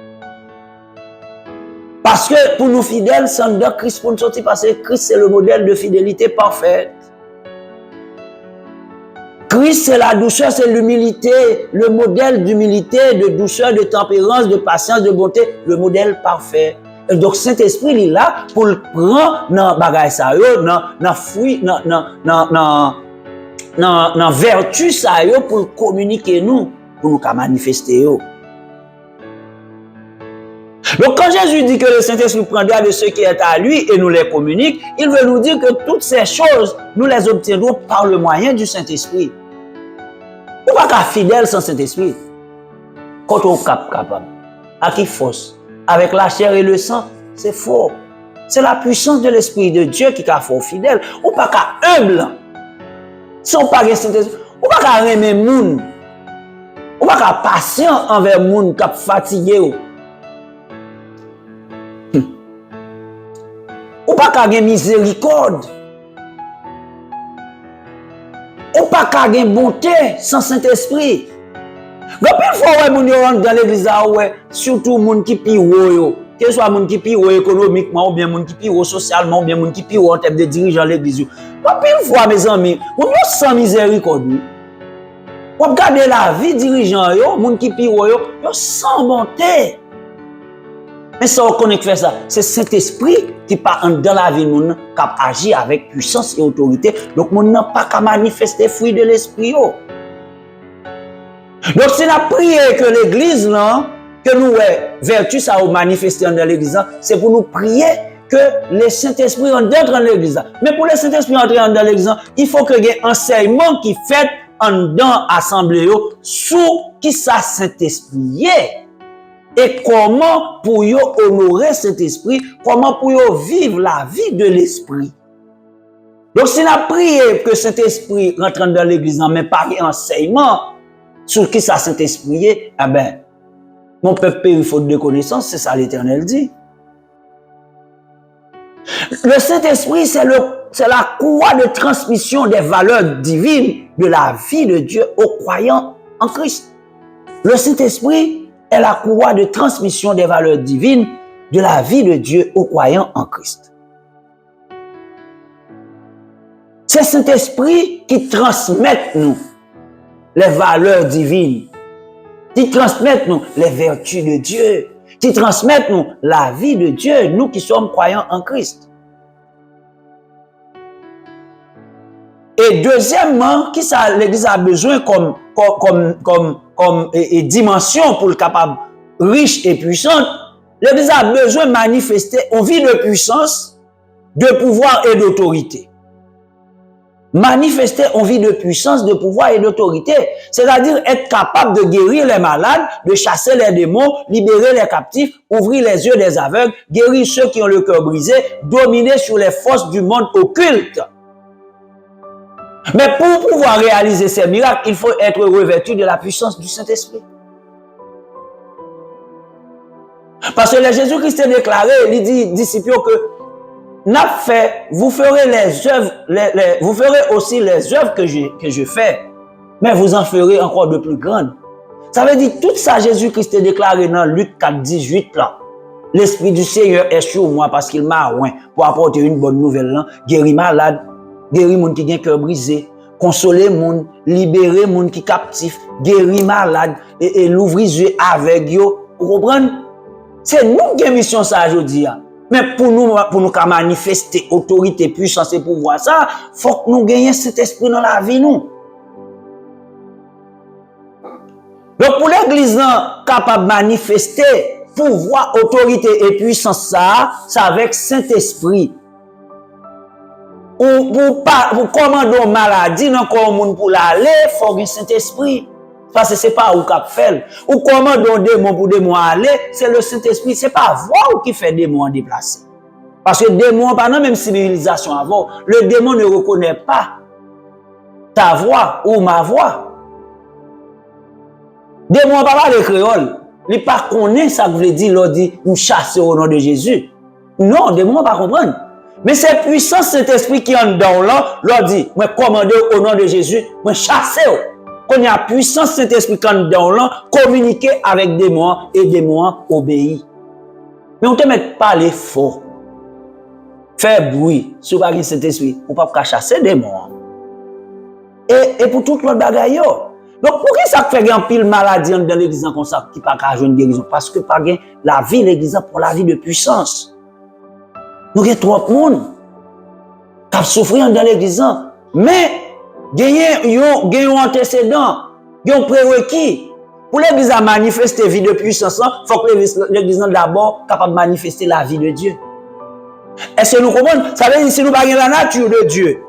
S1: Parce que pour nous fidèles, c'est de Christ pour nous sortir, parce que Christ c'est le modèle de fidélité parfaite. Christ c'est la douceur, c'est l'humilité, le modèle d'humilité, de douceur, de tempérance, de patience, de bonté, le modèle parfait. Et donc Saint-Esprit il est là pour le prendre dans bagay ça yo, dans fruit, dans vertu ça yo, pour communiquer nous, pour nous manifester yo. Donc quand Jésus dit que le Saint-Esprit prendra de ceux qui est à lui et nous les communique, il veut nous dire que toutes ces choses, nous les obtiendrons par le moyen du Saint-Esprit. On ne peut pas être fidèle sans Saint-Esprit. Quand on est capable, à qui force, avec la chair et le sang, c'est fort. C'est la puissance de l'Esprit de Dieu qui est fort fidèle. On ne peut pas être humble. Si on ne peut pas être Saint-Esprit, on ne peut pas aimer les gens. On ne peut pas être patient envers les gens qui sont fatigués. Ou pas qu'à gagner miséricorde. Ou pas qu'à gagner bonté sans Saint-Esprit. Quand une fois où on rentre dans l'église, surtout les gens qui pillent, que ce soit les gens qui pillent économiquement, ou bien les gens qui pillent socialement, ou bien les gens qui pillent en termes de dirigeants de l'église. Quand une fois, mes amis, on est sans miséricorde. On regarde la vie dirigeant, les gens qui pillent, sans bonté. Mais ça, on connaît que faire ça. C'est Saint-Esprit qui part dans la vie de nous, qui agit avec puissance et autorité. Donc, nous n'a pas qu'à manifester le fruit de l'Esprit. Donc, si nous prions que l'Église, que nous vertu ça ou manifester dans l'Église, c'est pour nous prier que le Saint-Esprit entre dans l'Église. Mais pour le Saint-Esprit entrer dans l'Église, il faut que y ait un enseignement qui fait dans l'assemblée sur qui ça Saint-Esprit est. Et comment pour yo honorer cet esprit, comment pour yo vivre la vie de l'esprit. Donc si nous prions que cet esprit rentre dans l'église, mais pas enseignement sur qui ça cet esprit est, eh ben, mon peuple paye une faute de connaissance, c'est ça l'Éternel dit. Le Saint-Esprit, c'est la courroie de transmission des valeurs divines de la vie de Dieu aux croyants en Christ. Le Saint-Esprit est la courroie de transmission des valeurs divines de la vie de Dieu aux croyants en Christ. C'est Saint-Esprit qui transmet nous les valeurs divines, qui transmet nous les vertus de Dieu, qui transmet nous la vie de Dieu, nous qui sommes croyants en Christ. Et deuxièmement, qui ça l'Église a besoin comme dimension pour le capable riche et puissante, l'Église a besoin de manifester une vie de puissance, de pouvoir et d'autorité. Manifester une vie de puissance, de pouvoir et d'autorité, c'est-à-dire être capable de guérir les malades, de chasser les démons, libérer les captifs, ouvrir les yeux des aveugles, guérir ceux qui ont le cœur brisé, dominer sur les forces du monde occulte. Mais pour pouvoir réaliser ces miracles, il faut être revêtu de la puissance du Saint-Esprit. Parce que Jésus-Christ a déclaré, il dit aux disciples que vous ferez les œuvres, vous ferez aussi les œuvres que je fais, mais vous en ferez encore de plus grandes. Ça veut dire tout ça Jésus-Christ a déclaré dans Luc 4, 18 là. L'Esprit du Seigneur est sur moi parce qu'il m'a oint pour apporter une bonne nouvelle là, guérir malade, guérir moun qui gen cœur brisé, consoler moun, libérer moun qui captif, guérir malade et l'ouvrir yeux avec yo. Vous comprenez? C'est nous qui avons mission ça aujourd'hui. Mais pour nous manifester autorité, puissance et pouvoir ça, faut que nous gagnions cet esprit dans la vie nous. Donc pour l'église capable de manifester pouvoir, autorité et puissance ça avec Saint-Esprit. Ou pour commander une maladie dans le monde pour l'aller, il faut un Saint-Esprit. Parce que ce n'est pas où qu'on fait. Ou commander un démon pour démon aller, c'est le Saint-Esprit. Ce n'est pas vous qui fait démon déplacer. Parce que démon, pas dans la même civilisation avant, le démon ne reconnaît pas ta voix ou ma voix. Démon pas parler créole. Il ne pas connaît ça que veut dire, il dit, nous chasser au nom de Jésus. Non, démon pas comprendre. Mais c'est puissance cet esprit qui est en dedans là, leur dit, moi commander au nom de Jésus, moi chasser. Quand il y a puissance cet esprit qui est en dedans là, communiquer avec des démons et des démons obéir. Mais on te met pas les faux. Faire bruit, si vous avez cet esprit, on ne peut pas chasser des démons. Et pour tout l'autre bagaille. Donc pour qui ça fait un pile maladie dans l'église comme ça qui pas qu'à joindre guérison parce que pas la vie l'église pour la vie de puissance. Nous avons trop de monde qui souffert dans l'église. Mais, il y a un antécédent, il y a un prérequis. Pour l'église à manifester la vie de puissance, il faut que l'église d'abord capable de manifester la vie de Dieu. Est-ce que nous comprenons? Ça veut dire si nous n'avons pas la nature de Dieu,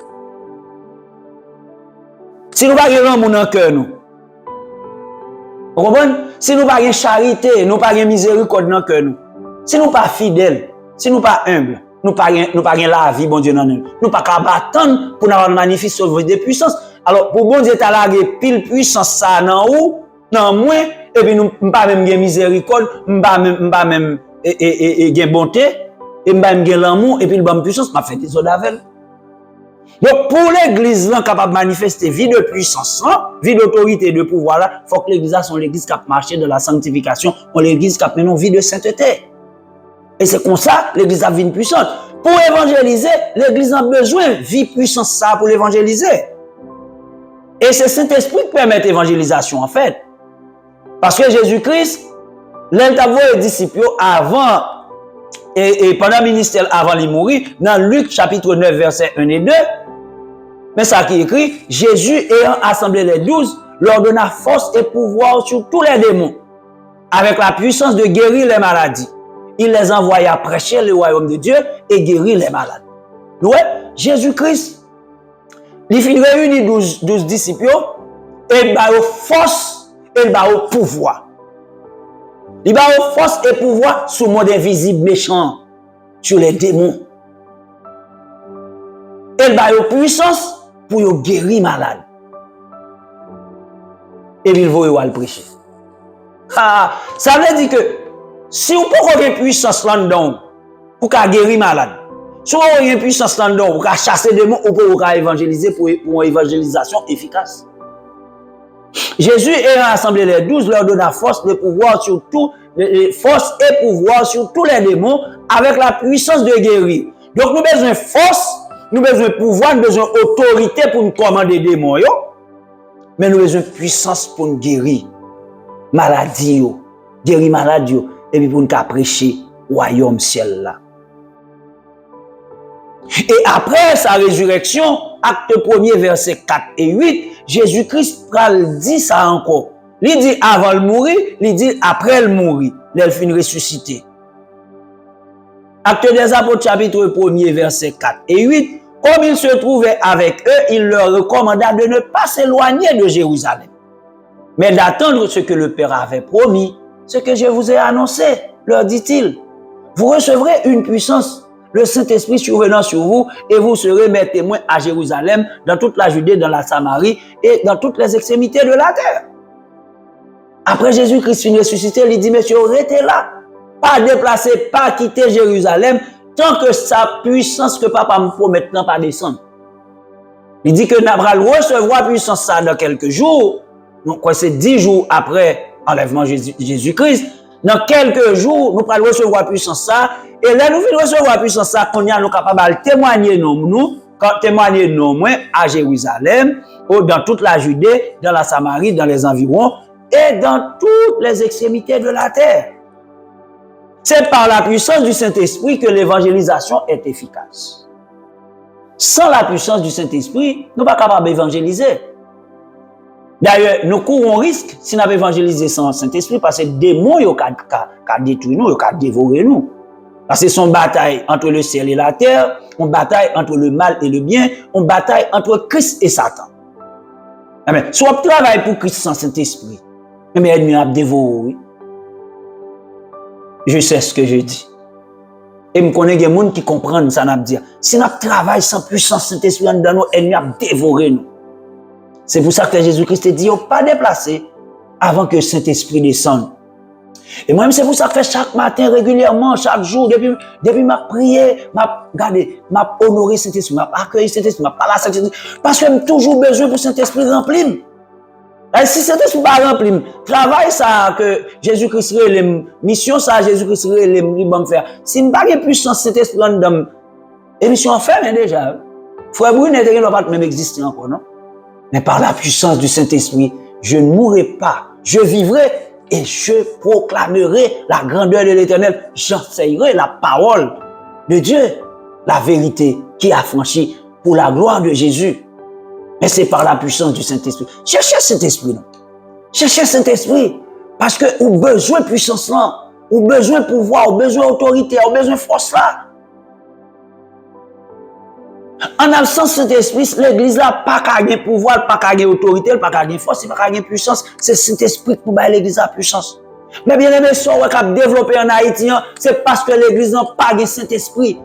S1: si nous n'avons pas l'amour dans le cœur, nous. Vous comprenez? Si nous n'avons pas de charité, nous n'avons pas de miséricorde dans le cœur, nous. Si nous ne sommes pas fidèles, si nous ne sommes pas humbles, nous n'avons pas la vie, bon Dieu, dans nous. Nous n'avons pas qu'à attendre pour nous manifester de puissance. Alors, pour bon Dieu, tu as la pile puissance, ça, dans où, dans moi, et puis nous n'avons pas même miséricorde, nous n'avons pas même bonté, et nous n'avons pas l'amour, et puis nous avons puissance, nous fait des autres avec. Donc, pour l'église, capable de manifester vie de puissance, vie d'autorité, de pouvoir, il faut que l'église soit l'église qui a marché de la sanctification, ou l'église qui a mené une vie de sainteté. Et c'est comme ça, l'église a vie puissante. Pour évangéliser, l'église a besoin de vie puissante ça pour l'évangéliser. Et c'est Saint-Esprit qui permet l'évangélisation, en fait. Parce que Jésus-Christ, l'un des disciples, avant et pendant le ministère avant de mourir, dans Luc chapitre 9, versets 1 et 2, mais ça qui est écrit, Jésus ayant assemblé les 12, leur donna force et pouvoir sur tous les démons, avec la puissance de guérir les maladies. Il les envoya prêcher le royaume de Dieu et guérir les malades. Ouais, Jésus-Christ, il fit réunir 12 disciples et il a force et il a pouvoir. Il a force et pouvoir sur le monde invisible méchant, sur les démons. Il a puissance pour guérir les malades. Et il va le prêcher. Ah, ça veut dire que si vous avez une puissance là-dedans pour guérir les malades, si vous avez une puissance là-dedans pour chasser des démons ou pour évangéliser pour une évangélisation efficace. Jésus ayant rassemblé les 12, leur donna force de pouvoir sur tout, force et pouvoir sur tous les démons avec la puissance de guérir. Donc nous avons besoin de force, nous avons besoin de pouvoir, nous avons besoin d'autorité pour nous commander des démons. Mais nous avons besoin de puissance pour nous guérir. Maladie, guérir maladie, et puis pour nous prêcher le royaume ciel là. Et après sa résurrection, acte 1er, versets 4 et 8, Jésus-Christ dit ça encore. Il dit avant de mourir, il dit après le mourir. Il finit ressuscité. Acte des Apôtres, chapitre 1er, versets 4 et 8, comme il se trouvait avec eux, il leur recommanda de ne pas s'éloigner de Jérusalem, mais d'attendre ce que le Père avait promis, ce que je vous ai annoncé, leur dit-il. Vous recevrez une puissance, le Saint-Esprit survenant sur vous, et vous serez mes témoins à Jérusalem, dans toute la Judée, dans la Samarie, et dans toutes les extrémités de la terre. Après Jésus-Christ finit ressuscité, il dit, monsieur, restez là, pas déplacer, pas quitter Jérusalem, tant que sa puissance que papa me promet maintenant pas descendre. Il dit que nous allons recevoir puissance ça dans quelques jours, donc c'est 10 jours après enlèvement Jésus-Christ, dans quelques jours, nous allons recevoir puissance ça, et là nous allons recevoir puissance ça, qu'on est capable de témoigner nous, à Jérusalem, dans toute la Judée, dans la Samarie, dans les environs, et dans toutes les extrémités de la terre. C'est par la puissance du Saint-Esprit que l'évangélisation est efficace. Sans la puissance du Saint-Esprit, nous ne sommes pas capables d'évangéliser. D'ailleurs, nous courons risque si nous avons évangélisé sans le Saint-Esprit parce que les démons ont détruit nous, ont dévoré nous. Parce que c'est une bataille entre le ciel et la terre, une bataille entre le mal et le bien, une bataille entre Christ et Satan. Amen. Soit on travaille pour Christ sans Saint-Esprit, mais l'ennemi a dévoré. Je sais ce que je dis. Et je connais des gens qui comprennent ça. Si nous travaillons sans puissance Saint-Esprit dans nous, l'ennemi a dévoré nous. C'est pour ça que Jésus-Christ dit, pas déplacer avant que le Saint-Esprit descende. Et moi-même, c'est pour ça que chaque matin, régulièrement, chaque jour, depuis ma prière, m'a honoré Saint-Esprit, m'a accueilli Saint-Esprit, m'a parlé à Saint-Esprit. Parce que j'ai toujours besoin pour Saint-Esprit remplir. Et si Saint-Esprit n'est pas rempli, travail ça que Jésus-Christ les mission ça, Jésus-Christ les bon faire. Si je n'ai pas de puissance Saint-Esprit dans l'émission ferme déjà. Frère Brunet ne doit pas même exister encore, non? Mais par la puissance du Saint-Esprit, je ne mourrai pas, je vivrai et je proclamerai la grandeur de l'Éternel. J'enseignerai la parole de Dieu, la vérité qui a franchi pour la gloire de Jésus. Mais c'est par la puissance du Saint-Esprit. Cherchez Saint-Esprit, non? Cherchez Saint-Esprit. Parce que vous avez besoin de puissance là, vous avez besoin de pouvoir, vous avez besoin d'autorité, vous avez besoin de force là. En absence de Saint-Esprit, l'église là, pas qu'à gagner pouvoir, pas qu'à gagner autorité, pas qu'à gagner force, pas qu'à gagner puissance. C'est Saint-Esprit qui bat l'église à puissance. Mais bien aimé, ce qu'on a développé en Haïti, c'est parce que l'église n'a pas de Saint-Esprit.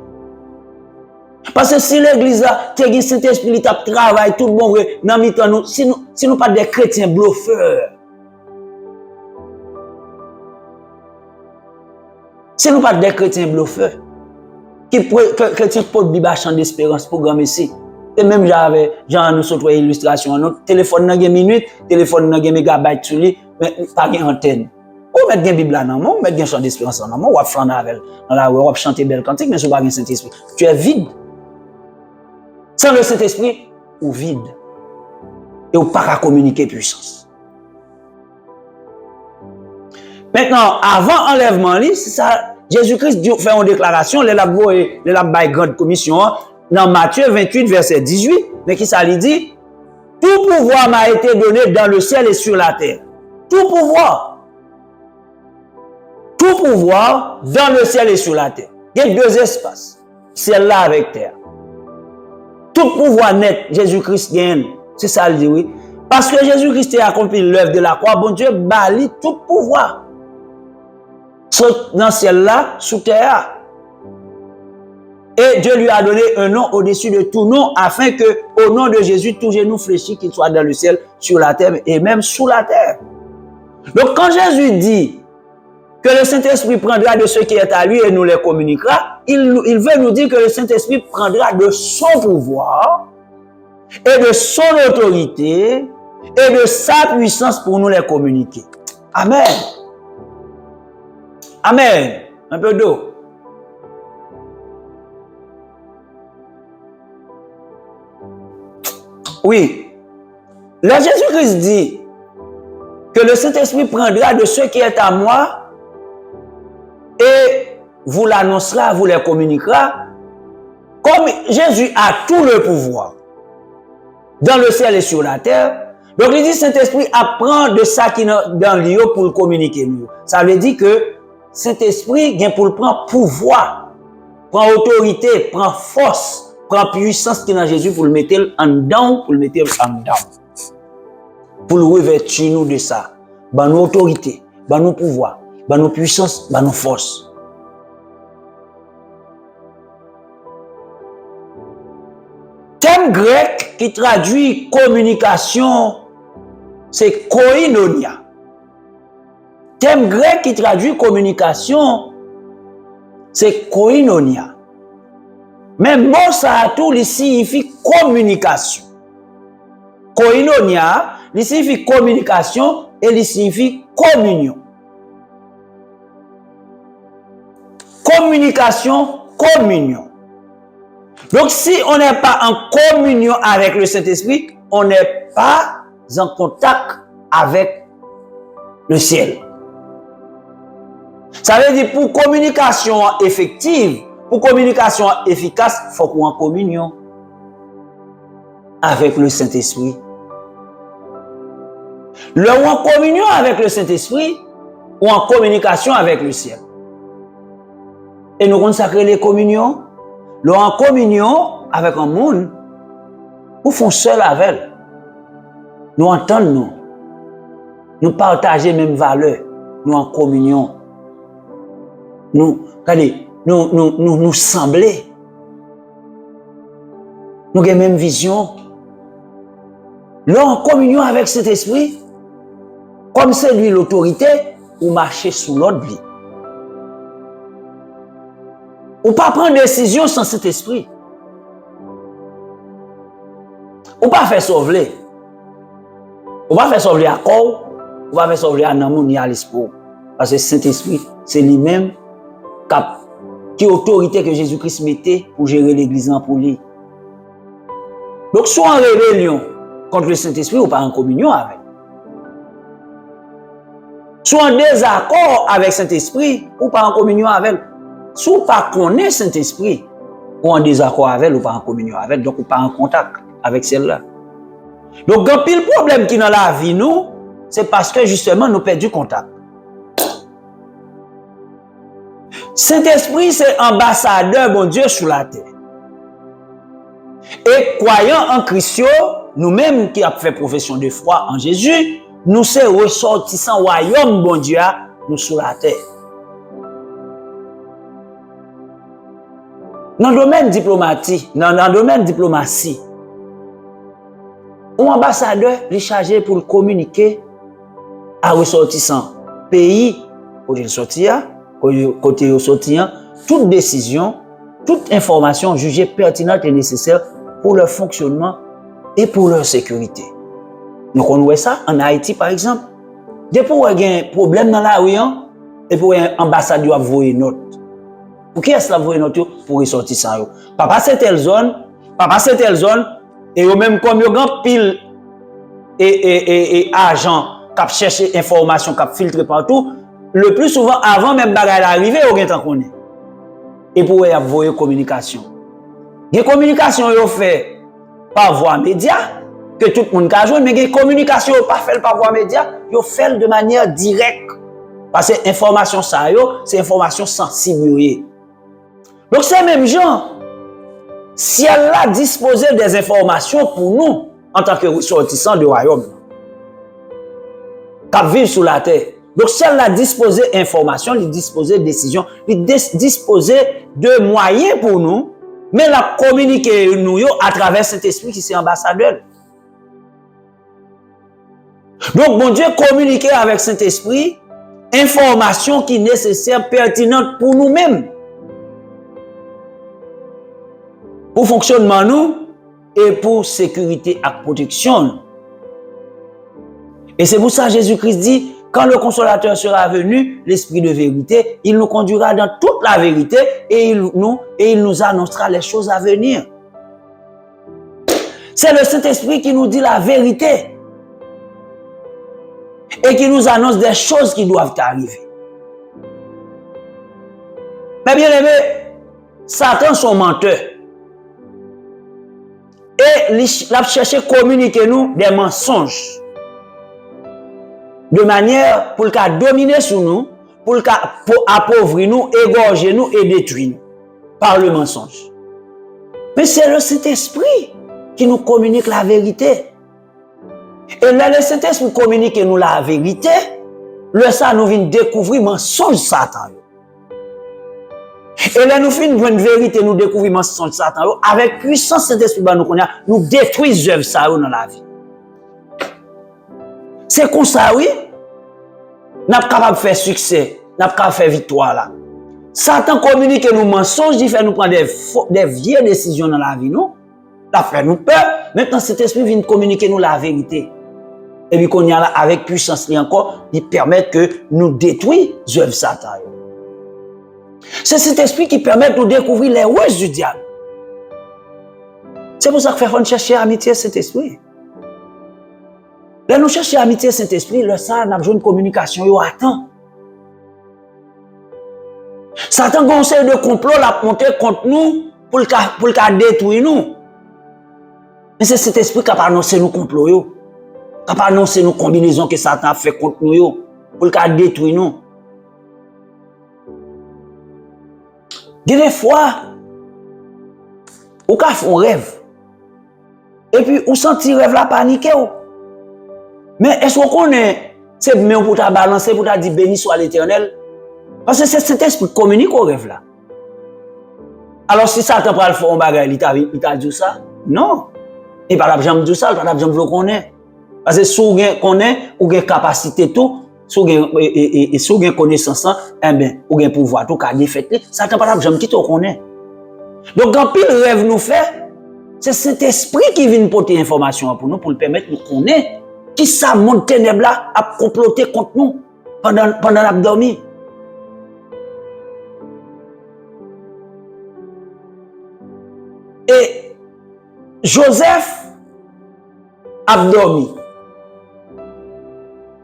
S1: Parce que si l'église a un Saint-Esprit, il travaille tout bon, si nous pas des chrétiens bluffeurs, si nous pas des chrétiens bluffeurs, chrétiens pour le Bible chant d'espérance, programme ici. Et même nous sortons une illustration, notre téléphone n'a pas minute, téléphone n'a pas mégabyte sur lui, mais pas de antenne. Ou mettre une Bible là, non, ou mettre un chant d'espérance là, non, ou flaner avec dans la rue, ou chanter belle cantique, mais si vous n'avez pas de Saint-Esprit, tu es vide. Sans le Saint-Esprit, ou vide. Et ou pas à communiquer puissance. Maintenant, avant enlèvement, c'est ça, Jésus-Christ fait une déclaration, les la grande commission, dans Matthieu 28, verset 18, mais qui ça lui dit? Tout pouvoir m'a été donné dans le ciel et sur la terre. Tout pouvoir. Tout pouvoir dans le ciel et sur la terre. Il y a deux espaces. Ciel-là avec terre. Tout pouvoir net, Jésus-Christ gagne. C'est ça le dit, oui. Parce que Jésus-Christ a accompli l'œuvre de la croix, bon Dieu bali tout pouvoir. Dans le ciel-là, sous terre. Et Dieu lui a donné un nom au-dessus de tout nom, afin que, au nom de Jésus, tout genou fléchit, qu'il soit dans le ciel, sur la terre et même sous la terre. Donc, quand Jésus dit que le Saint-Esprit prendra de ce qui est à lui et nous les communiquera, il veut nous dire que le Saint-Esprit prendra de son pouvoir et de son autorité et de sa puissance pour nous les communiquer. Amen. Amen. Un peu d'eau. Oui. Là, Jésus-Christ dit que le Saint-Esprit prendra de ce qui est à moi et vous l'annoncera, vous les communiquera. Comme Jésus a tout le pouvoir dans le ciel et sur la terre, donc il dit Saint-Esprit apprend de ça qui est dans l'eau pour le communiquer. Ça veut dire que Saint-Esprit vient pour le prendre pouvoir, prend autorité, prend force, prend puissance qui est dans Jésus pour le mettre en dedans, pour le mettre en dedans. Pour le revêtir nous de ça. Ban nous autorité, ban nous pouvoir, ban nous puissance, ban nous force. Thème grec qui traduit communication, c'est koinonia. Thème grec qui traduit communication, c'est koinonia. Mais mot ça a tout, il signifie communication. Koinonia, il signifie communication et il signifie communion. Communication, communion. Donc si on n'est pas en communion avec le Saint-Esprit, on n'est pas en contact avec le ciel. Ça veut dire pour communication effective, pour communication efficace, il faut qu'on soit en communion avec le Saint-Esprit. Le ou en communion avec le Saint-Esprit ou en communication avec le ciel. Et nous consacrer les communions. Le en communion avec un monde, nous faisons seul avec elle. Nous entendons, nous partageons les mêmes valeurs, nous en communion. Nous sembler. Nous avons la même vision. Là, en communion avec cet esprit, comme c'est lui l'autorité, ou marcher sous l'autre vie. Ou pas prendre décision sans cet esprit. Ou pas faire sauver. Ou pas faire sauver à corps, ou pas faire sauver à l'amour ni à l'espoir. Parce que cet esprit, c'est lui-même qui est l'autorité que Jésus-Christ mettait pour gérer l'église pour lui. Donc, soit en rébellion contre le Saint-Esprit ou pas en communion avec. Soit en désaccord avec le Saint-Esprit ou pas en communion avec. Soit pas connaît Saint-Esprit ou en désaccord avec ou pas en communion avec, donc ou pas en contact avec celle-là. Donc, un pile problème qui dans la vie, nous, c'est parce que justement, nous perdons contact. Saint-Esprit, c'est ambassadeur, bon Dieu, sur la terre. Et croyant en Christ, nous-mêmes qui avons fait profession de foi en Jésus, nous sommes ressortissants royaume, bon Dieu, nous sur la terre. Dans le domaine diplomatique, dans le domaine diplomatie, un ambassadeur est chargé pour communiquer à ressortissants pays où il sortir, côté où sortir, toute décision, toute information jugée pertinente et nécessaire pour leur fonctionnement et pour leur sécurité. Donc on voit ça en Haïti par exemple. Depuis qu'il y a un problème dans la rue, et pour un ambassadeur doit envoyer une note. Pour qui est-ce qu'il envoie une note pour ressortir ça? Papa c'est telle zone, et eux même comme ils ont pile et agent qui cherche information, qui filtre partout, le plus souvent, avant même bagay l'arrivée, ou gen tan konnen. Et pour y avoir communication. Des communications yo fait par voie média, que tout le monde a joué, mais des communications pas fait par voie média, yo fait de manière directe. Parce que information ça yo, c'est information sensible. Donc c'est même gens, si elle a disposé des informations pour nous, en tant que ressortissants du royaume, qui vivent sur la terre. Donc si elle a disposé d'informations, elle a disposé de décisions, elle a disposé de moyens pour nous, mais elle a communiqué nous à travers cet esprit qui est ambassadeur. Donc bon Dieu communiquer avec cet esprit, information qui est nécessaire, pertinente pour nous-mêmes. Pour fonctionnement nous et pour sécurité et protection. Et c'est pour ça que Jésus-Christ dit, quand le consolateur sera venu, l'esprit de vérité, il nous conduira dans toute la vérité et il nous annoncera les choses à venir. C'est le Saint-Esprit qui nous dit la vérité et qui nous annonce des choses qui doivent arriver. Mais bien aimé, Satan son menteur. Et il a cherché à communiquer nous des mensonges. De manière pour qu'il dominer sur nous, pour appauvrir nous, égorger nous et détruire nous par le mensonge. Mais c'est le Saint-Esprit qui nous communique la vérité. Et là, le Saint-Esprit communique nous la vérité, le ça nous vient découvrir mensonge Satan. Et là, nous finissons une vérité, nous découvrons mensonge Satan. Avec puissance Saint-Esprit, nous détruisons œuvre ça dans la vie. C'est comme ça, oui. Nous sommes capables de faire succès, nous sommes capables de faire victoire là. Satan communique nous mensonges, il fait nous prendre des vieilles décisions dans la vie, nous. Ça fait nous peur. Maintenant, cet esprit vient communiquer nous la vérité. Et puis, qu'on y a là, avec puissance, encore, il permet que nous détruisons les œuvres Satan. C'est cet esprit qui permet de nous découvrir les ruses du diable. C'est pour ça qu'il faut chercher amitié cet esprit. Là, nous cherchons amitié Saint-Esprit, le ça, nous avons besoin de communication, yo attend. Satan conseille de complot la monter contre nous pour le détruire nous. Mais c'est cet esprit qui a annoncé nos complots, qui a annoncé nos combinaisons que Satan a fait contre nous, pour le détruire nous. Des fois, ou fait un rêve. Et puis, ou senti rêve la panique. Mais est-ce qu'on connaît, c'est bien pour ta balancer, pour ta dire béni soit l'Éternel? Parce que c'est cet esprit qui communique au rêve là. Alors si Satan prend le fond en bagage, il t'a dit ça? Non. Il n'a pas jamais dit ça, il n'a pas jamais le connaître. Parce que si on connaît, ou une capacité tout, si on a connaissance, eh bien, ou un pouvoir tout, qui défait, Satan n'a pas jamais dit qu'on connaît. Donc quand pile rêve nous fait, c'est cet esprit qui vient porter information pour nous, pour le permettre de nous connaître. Qui ça monte ténèbres là a comploté contre nous pendant l'abdomen. Et Joseph a dormi.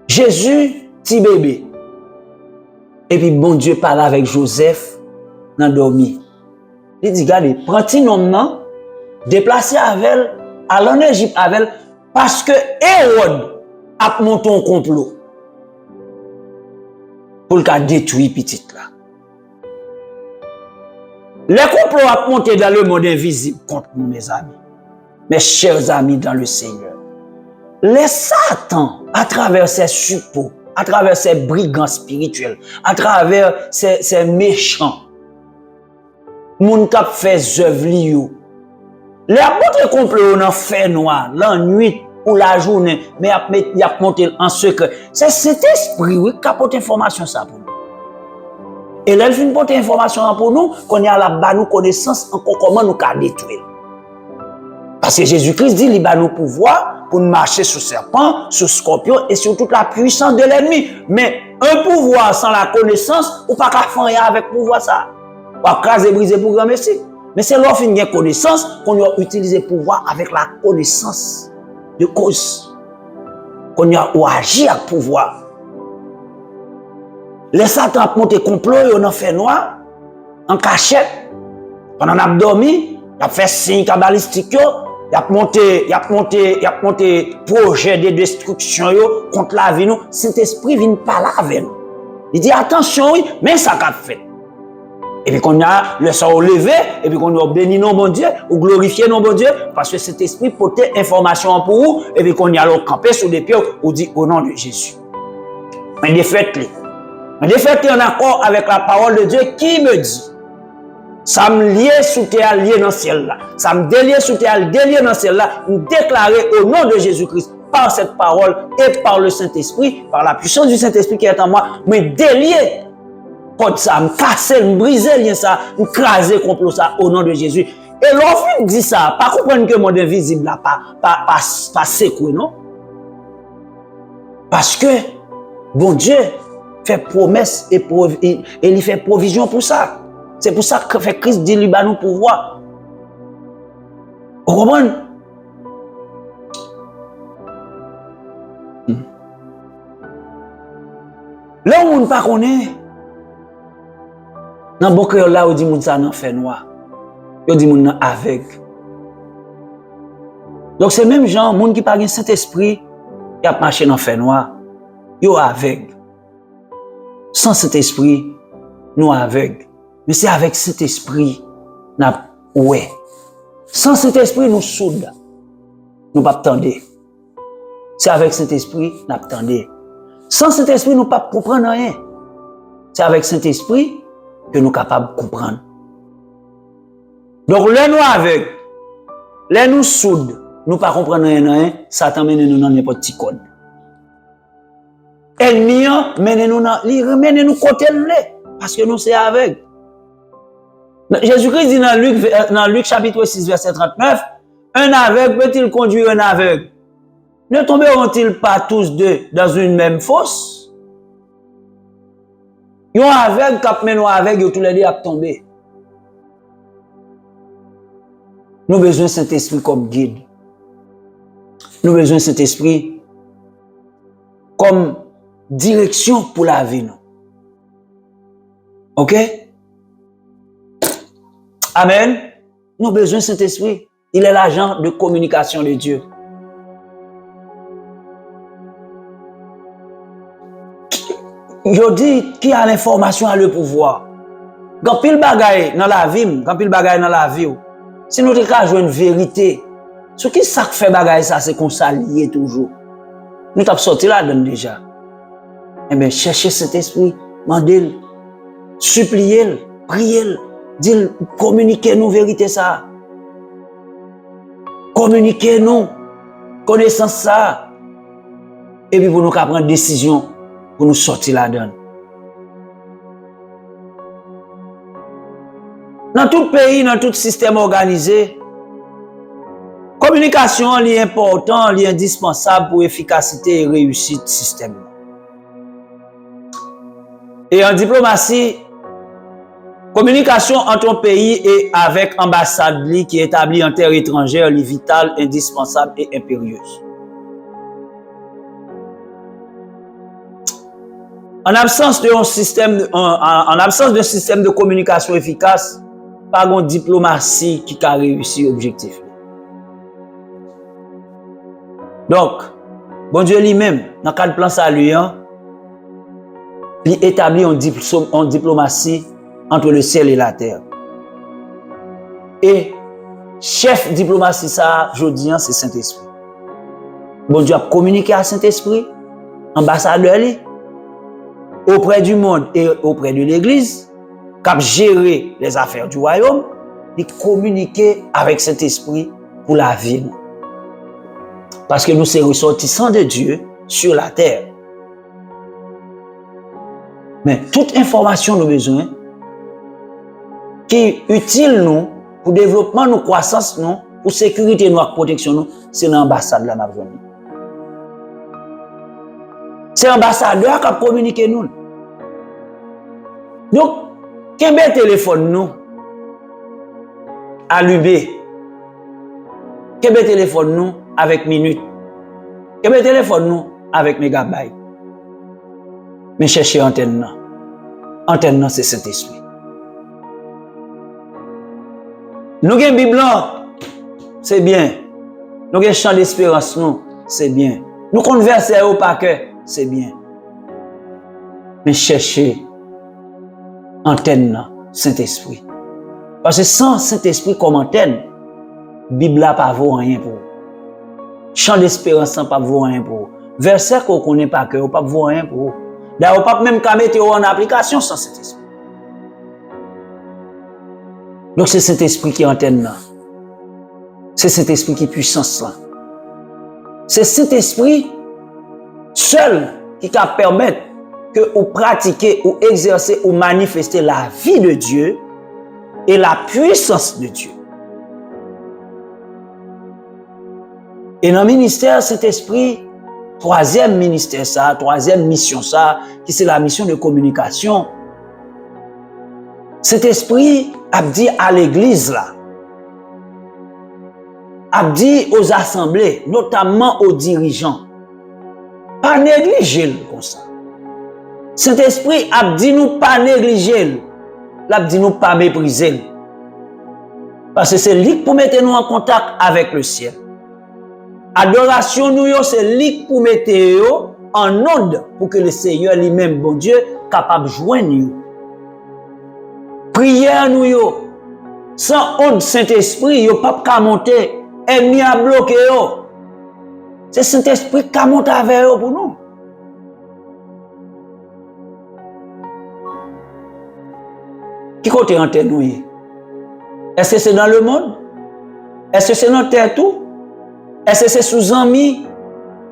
S1: Jésus, petit bébé. Et puis bon Dieu parle avec Joseph dans dormi. Il dit, regardez, prends ton homme, déplacez avec elle, allez en Égypte avec elle, parce que Hérode a monté un complot pour le détruire petit là. Les complots a monté dans le monde invisible contre nous, mes amis, mes chers amis dans le Seigneur. Les Satan, à travers ses suppôts, à travers ses brigands spirituels, à travers ses méchants, moun kap fait œuvre liyo. Les apôtres complot dans fait noir, la nuit ou la journée, mais il a monté en secret. C'est cet esprit oui, qui apporte information ça pour nous. Et là, il fait porter information pour nous, qu'on y a la nous connaissance encore comment nous can détruire. Parce que Jésus-Christ dit, il a nous pouvoir pour nous marcher sur serpent, sur scorpion et sur toute la puissance de l'ennemi. Mais un pouvoir sans la connaissance, ou pas qu'à faire avec pouvoir ça. Ou à craser, briser pour grand merci. Mais c'est lorsqu'on a une connaissance qu'on a utilisé le pouvoir avec la connaissance de cause. Qu'on a agi avec pouvoir. les Satan a monté complot, on a fait noir, en cachette, pendant qu'on a dormi, il a fait signe cabalistique, il a monté projet de destruction contre la vie. Saint-Esprit vient parler avec nous. Il dit attention, oui, mais ça qu'a fait. Et puis qu'on a le sang levé, et puis qu'on a béni non bon Dieu, ou glorifié non bon Dieu, parce que cet esprit portait information pour vous, et puis qu'on y a campé sur des pieds, ou dit au nom de Jésus. Mais défaites-les. Mais défaites-les en accord avec la parole de Dieu qui me dit, ça me lie sous terre, lié dans le ciel là. Ça me délie sous terre, délié dans le ciel là, nous déclarer au nom de Jésus-Christ, par cette parole et par le Saint-Esprit, par la puissance du Saint-Esprit qui est en moi, me délier. Comme ça, me casser, me briser, lien ça, me craser complot ça au nom de Jésus. Et l'enfant dit ça, pas comprendre que le monde invisible là, pas secoué, non? Parce que, bon Dieu fait promesse et il fait provision pour ça. C'est pour ça que fait Christ dit, lui, bah, nous pouvoir. Vous comprenez? Là où on ne pas connaît, dans le bon créole là, on dit que ça n'a fait noir. On dit que ça aveugle. Donc c'est même genre, les gens qui parlent de Saint-Esprit, qui a marché dans le fait noir, ils sont aveugles. Sans cet esprit, nous aveugles. Mais c'est avec cet esprit, ouais. Sans cet esprit, nous soudes. Nous pas attendre. C'est avec cet esprit, nous attendons. Sans cet esprit, nous ne pouvons pas comprendre rien. C'est avec cet esprit que nous sommes capables de comprendre. Donc, les nous aveugles, les nous soudes, nous ne pouvons pas comprendre rien, ça t'emmène nous dans n'importe quel code. Ennemi, mène nous côté parce que nous sommes aveugles. Jésus-Christ dit dans Luc chapitre 6, verset 39, un aveugle peut-il conduire un aveugle? Ne tomberont-ils pas tous deux dans une même fosse? Yon aveugle qui mène aveugle, tous les deux à tomber. Nous avons besoin de cet esprit comme guide. Nous avons besoin de cet esprit comme direction pour la vie. Ok? Amen. Nous avons besoin de cet esprit. Il est l'agent de communication de Dieu. Je dis qui a l'information a le pouvoir. Quand pile bagaille dans la vie, si nous devons jouer une vérité, ce qui ça fait bagaille ça, c'est qu'on s'allie toujours. Nous t'avons sorti là-dedans déjà. Eh bien, cherchez cet esprit, mandez-le, suppliez-le, priez-le, dites-le, communiquez-nous vérité ça. Communiquez-nous connaissance ça. Et puis pour nous prendre une décision, pour nous sortir là-dedans. Dans tout pays, dans tout système organisé, communication est important, est indispensable pour l'efficacité et réussite du système. Et en diplomatie, communication entre un pays et avec ambassade qui est établie en terre étrangère est vitale, indispensable et impérieuse. En absence d'un système de communication efficace, pas de diplomatie qui a réussi l'objectif. Donc, bon Dieu lui-même, dans le cadre de plan salut, il établit une diplomatie entre le ciel et la terre. Et chef diplomatie, ça, je dis, c'est Saint-Esprit. Bon Dieu a communiqué à Saint-Esprit, ambassadeur, auprès du monde et auprès de l'Église, qui a géré les affaires du royaume, il communiquer avec Saint-Esprit pour la vie. Parce que nous sommes ressortissants de Dieu sur la terre. Mais toute information nous besoin qui est utile nous pour développement, nous croissance, nous, pour sécurité, nous, protection, nous, c'est l'ambassade là, nous. C'est l'ambassadeur qui a communiqué nous. Donc, quel téléphone nous allumé? Quel téléphone nous avec minutes? Quel téléphone nous avec mégabytes? Mais cherchez antenne. Antenne, c'est Saint-Esprit. Nous avons Bible, c'est bien. Nous avons chant d'espérance, c'est bien. Nous converser au paquet, c'est bien. Mais cherchez antenne, Saint-Esprit. Parce que sans Saint-Esprit comme antenne, Bible n'a pas vaut rien pour vous. Chant d'espérance n'a pas vaut rien pour vous. Verset qu'on ne connaît pas, n'a pas vaut rien pour vous. D'ailleurs, pas même qu'à mettre en application sans Saint-Esprit. Donc c'est Saint-Esprit qui est antenne là. C'est Saint-Esprit qui est puissance là. C'est Saint-Esprit seul qui peut permettre que vous pratiquez ou exercez ou manifester la vie de Dieu et la puissance de Dieu. Et dans le ministère Saint-Esprit, troisième ministère ça, troisième mission ça, qui c'est la mission de communication. Saint-Esprit a dit à l'église là, a dit aux assemblées, notamment aux dirigeants, pas négliger comme ça. Saint-Esprit a dit nous pas négliger, il a dit nous pas mépriser. Parce que c'est lui pour mettre nous en contact avec le ciel. Adoration nous c'est lui pour mettre nous en onde pour que le Seigneur lui-même, bon Dieu, capable de joindre nous. Prière nous sans onde Saint-Esprit, yo pas qu'à monter, ennemi a bloqué yo. C'est Saint-Esprit qui a monté avec eux pour nous. Qui côté antenne nous? Est-ce que c'est dans le monde? Est-ce que c'est dans la terre tout? Est-ce que c'est sous amis?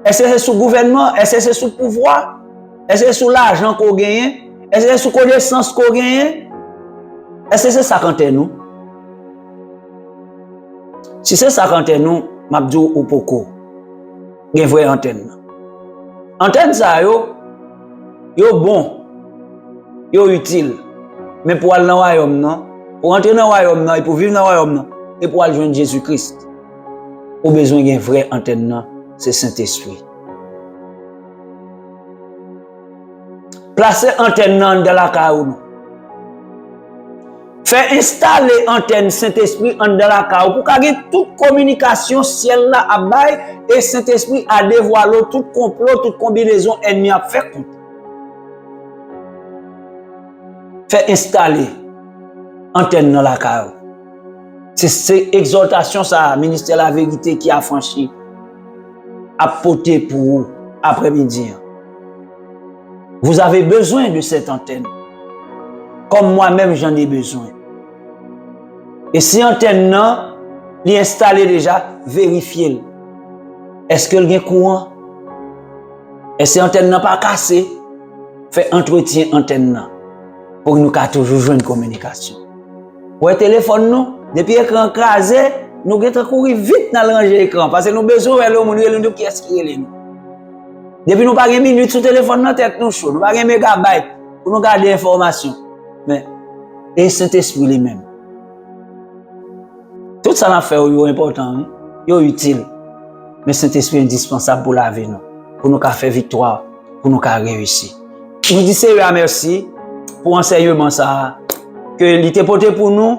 S1: Est-ce que c'est sous gouvernement? Est-ce que c'est sous pouvoir? Est-ce que c'est sous l'argent qu'on gagne? Est-ce que c'est sous connaissance qu'on gagne? Est-ce que c'est ça qu'antenne nous? Si c'est ça qu'antenne nous, m'abdou ou poko, gen vraie antenne. Antenne ça yo bon, yo utile. Mais pour aller dans le royaume, non? Pour entrer dans le royaume, non? Et pour vivre dans le royaume, non? Et pour aller joindre Jésus-Christ, au besoin d'une vraie antenne, non? C'est Saint-Esprit. Placez antenne dans la caille. Fait installer antenne Saint-Esprit dans la caille pour qu'il y ait toute communication ciel là à bail et Saint-Esprit a dévoilé tout complot, toute combinaison ennemi a fait contre. Fait installer antenne dans la caille. C'est exhortation ça, ministère de la vérité qui a franchi, a porté pour vous après-midi. Vous avez besoin de cette antenne. Comme moi-même j'en ai besoin. Et si antenne non, l'installer déjà, vérifiez. Est-ce que le courant? Est-ce que l'antenne n'a pas cassé? Fait entretien antenne non. Pour nous toujours jouer une communication. Pour le téléphone, nous, depuis l'écran crasé, nous devons courir vite dans le rangé l'écran parce que nous avons besoin de l'homme qui est-ce qui est nous. Depuis nous pas une minute sur le téléphone, nous tête nous chaud, nous pas un mégabyte pour nous garder l'information. Mais, et Saint-Esprit lui-même. Tout ça n'a fait est important, est utile. Mais Saint-Esprit est indispensable pour la vie, pour nous faire victoire, pour nous réussir. Nous disons Seigneur merci pour l'enseignement ça, que l'était porté pour nous.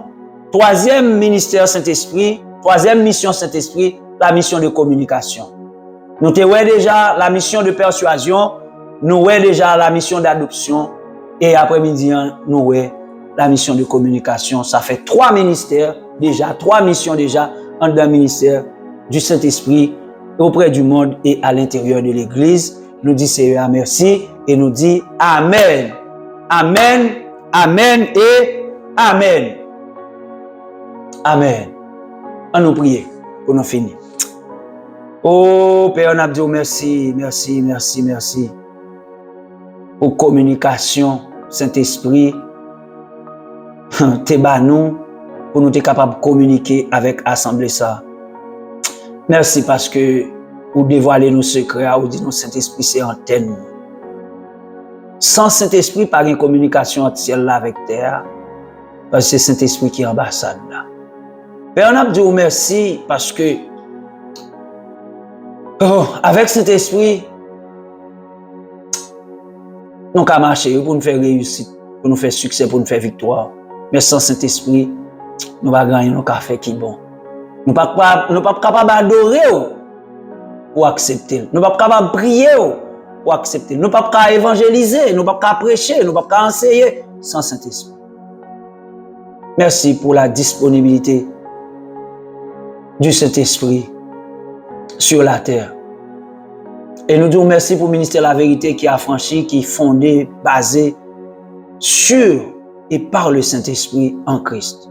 S1: Troisième ministère Saint-Esprit, troisième mission Saint-Esprit, la mission de communication. Nous avons déjà la mission de persuasion, nous avons déjà la mission d'adoption, et après-midi, nous avons la mission de communication. Ça fait trois ministères déjà, trois missions déjà, en d'un ministère du Saint-Esprit auprès du monde et à l'intérieur de l'Église. Nous disons Seigneur merci et nous disons Amen. Amen, Amen et Amen. Amen. On nous prie pour nous finir. Oh Père, on a dit merci, merci, merci, merci. Pour communication, Saint-Esprit, t'es nous pour nous être capables de communiquer avec l'Assemblée ça. Merci parce que vous dévoilez nos secrets, vous dites que Saint-Esprit c'est antenne. Sans Saint-Esprit, pas de communication entre ciel là avec terre, parce que c'est Saint-Esprit qui est ambassade là. Père, on a dit merci parce que avec Saint-Esprit, nous avons marché pour nous faire réussir. pour nous faire succès, pour nous faire victoire. Mais sans Saint-Esprit, nous va gagner nos cafés qui bon. Nous pas capables d'adorer ou accepter. Nous pas capables de prier ou accepter. Nous pas capables d'évangéliser, nous pas capables de prêcher, nous pas capables d'enseigner sans Saint-Esprit. Merci pour la disponibilité du Saint-Esprit sur la terre. Et nous disons merci pour le ministère de la vérité qui a franchi, qui est fondé, basé sur et par le Saint-Esprit en Christ.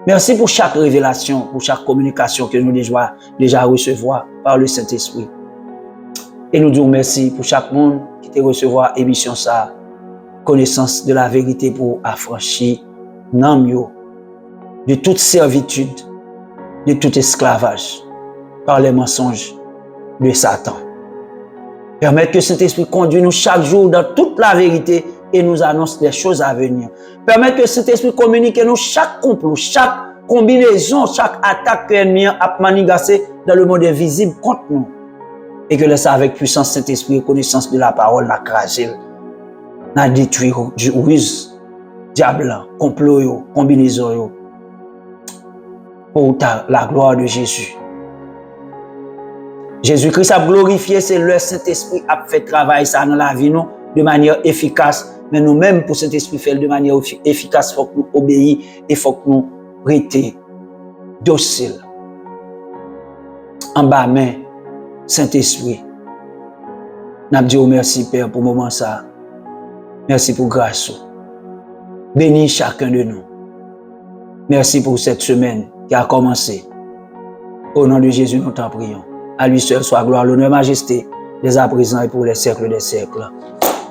S1: Merci pour chaque révélation, pour chaque communication que nous déjà recevoir par le Saint-Esprit. Et nous disons merci pour chaque monde qui te recevoir émission ça, connaissance de la vérité pour affranchir Namyo de toute servitude, de tout esclavage par les mensonges de Satan. Permettre que Saint-Esprit conduise nous chaque jour dans toute la vérité et nous annonce des choses à venir. Permettre que Saint-Esprit communique nous chaque complot, chaque combinaison, chaque attaque que l'ennemi a manigancé dans le monde invisible contre nous. Et que laisse avec puissance Saint-Esprit et connaissance de la parole, la craser, la détruire du ruse, diable, complot, combinaison, pour la gloire de Jésus. Jésus-Christ a glorifié, c'est le Saint-Esprit a fait travail ça dans la vie nous de manière efficace. Mais nous-mêmes, pour Saint-Esprit faire de manière efficace, il faut que nous obéissions et il faut que nous restions dociles. En bas, main, Saint-Esprit. Nous disons merci, Père, pour le moment ça. Merci pour grâce. Bénis chacun de nous. Merci pour cette semaine qui a commencé. Au nom de Jésus, nous t'en prions. À lui seul soit gloire, l'honneur, majesté, dès à présent et pour les siècles des siècles.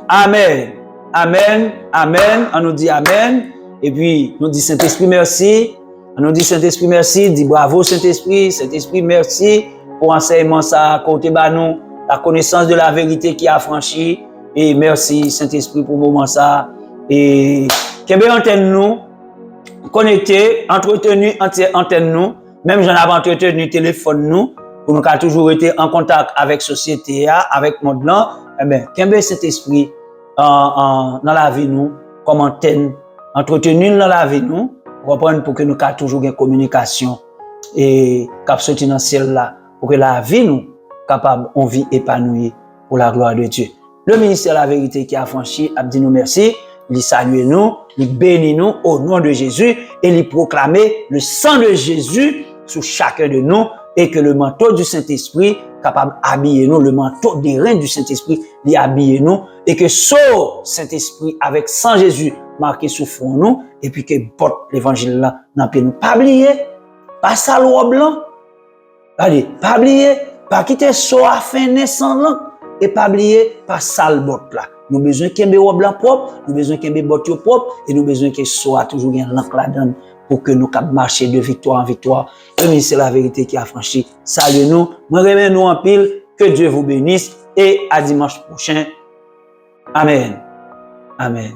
S1: Amen. Amen. Amen. On nous dit Amen. Et puis, nous dit Saint-Esprit, merci. On nous dit Saint-Esprit, merci. Dit bravo, Saint-Esprit. Saint-Esprit, merci pour enseignement ça, côté nous, la connaissance de la vérité qui a franchi. Et merci, Saint-Esprit, pour le moment ça. Et qu'est-ce que antenne nous, connecté, entretenu, antenne nous, même j'en avais entretenu le téléphone nous, pour nous avons toujours été en contact avec la société, avec le monde là, eh bien, qu'est-ce que cet esprit dans la vie nous, comme antenne, entretenu dans la vie nous, pour que nous ayons toujours une communication et cap sorti dans le ciel là, pour que la vie nous, capable, on vit épanouie pour la gloire de Dieu. Le ministère de la vérité qui a franchi, a dit nous merci, il salue nous, il bénit nous au nom de Jésus et il proclame le sang de Jésus sur chacun de nous et que le manteau du Saint-Esprit capable d'habiller nous, le manteau des reins du Saint-Esprit, il habille nous et que ce Saint-Esprit avec sang Jésus marqué sur front nous et puis que porte l'évangile là dans pied nous. Pas oublier, pas sale ou blanc. Allez, pas oublier, pas quitter soit fin naissant là et pas oublier, pas sale bot là. Nous avons besoin qu'il y ait un blanc propre, nous avons besoin qu'il y ait un bottes propre et nous avons besoin qu'il soit toujours un langue là-dedans pour que nous puissions marcher de victoire en victoire. Et c'est la vérité qui a franchi. Salut nous, nous remercions nous en pile, que Dieu vous bénisse et à dimanche prochain. Amen. Amen.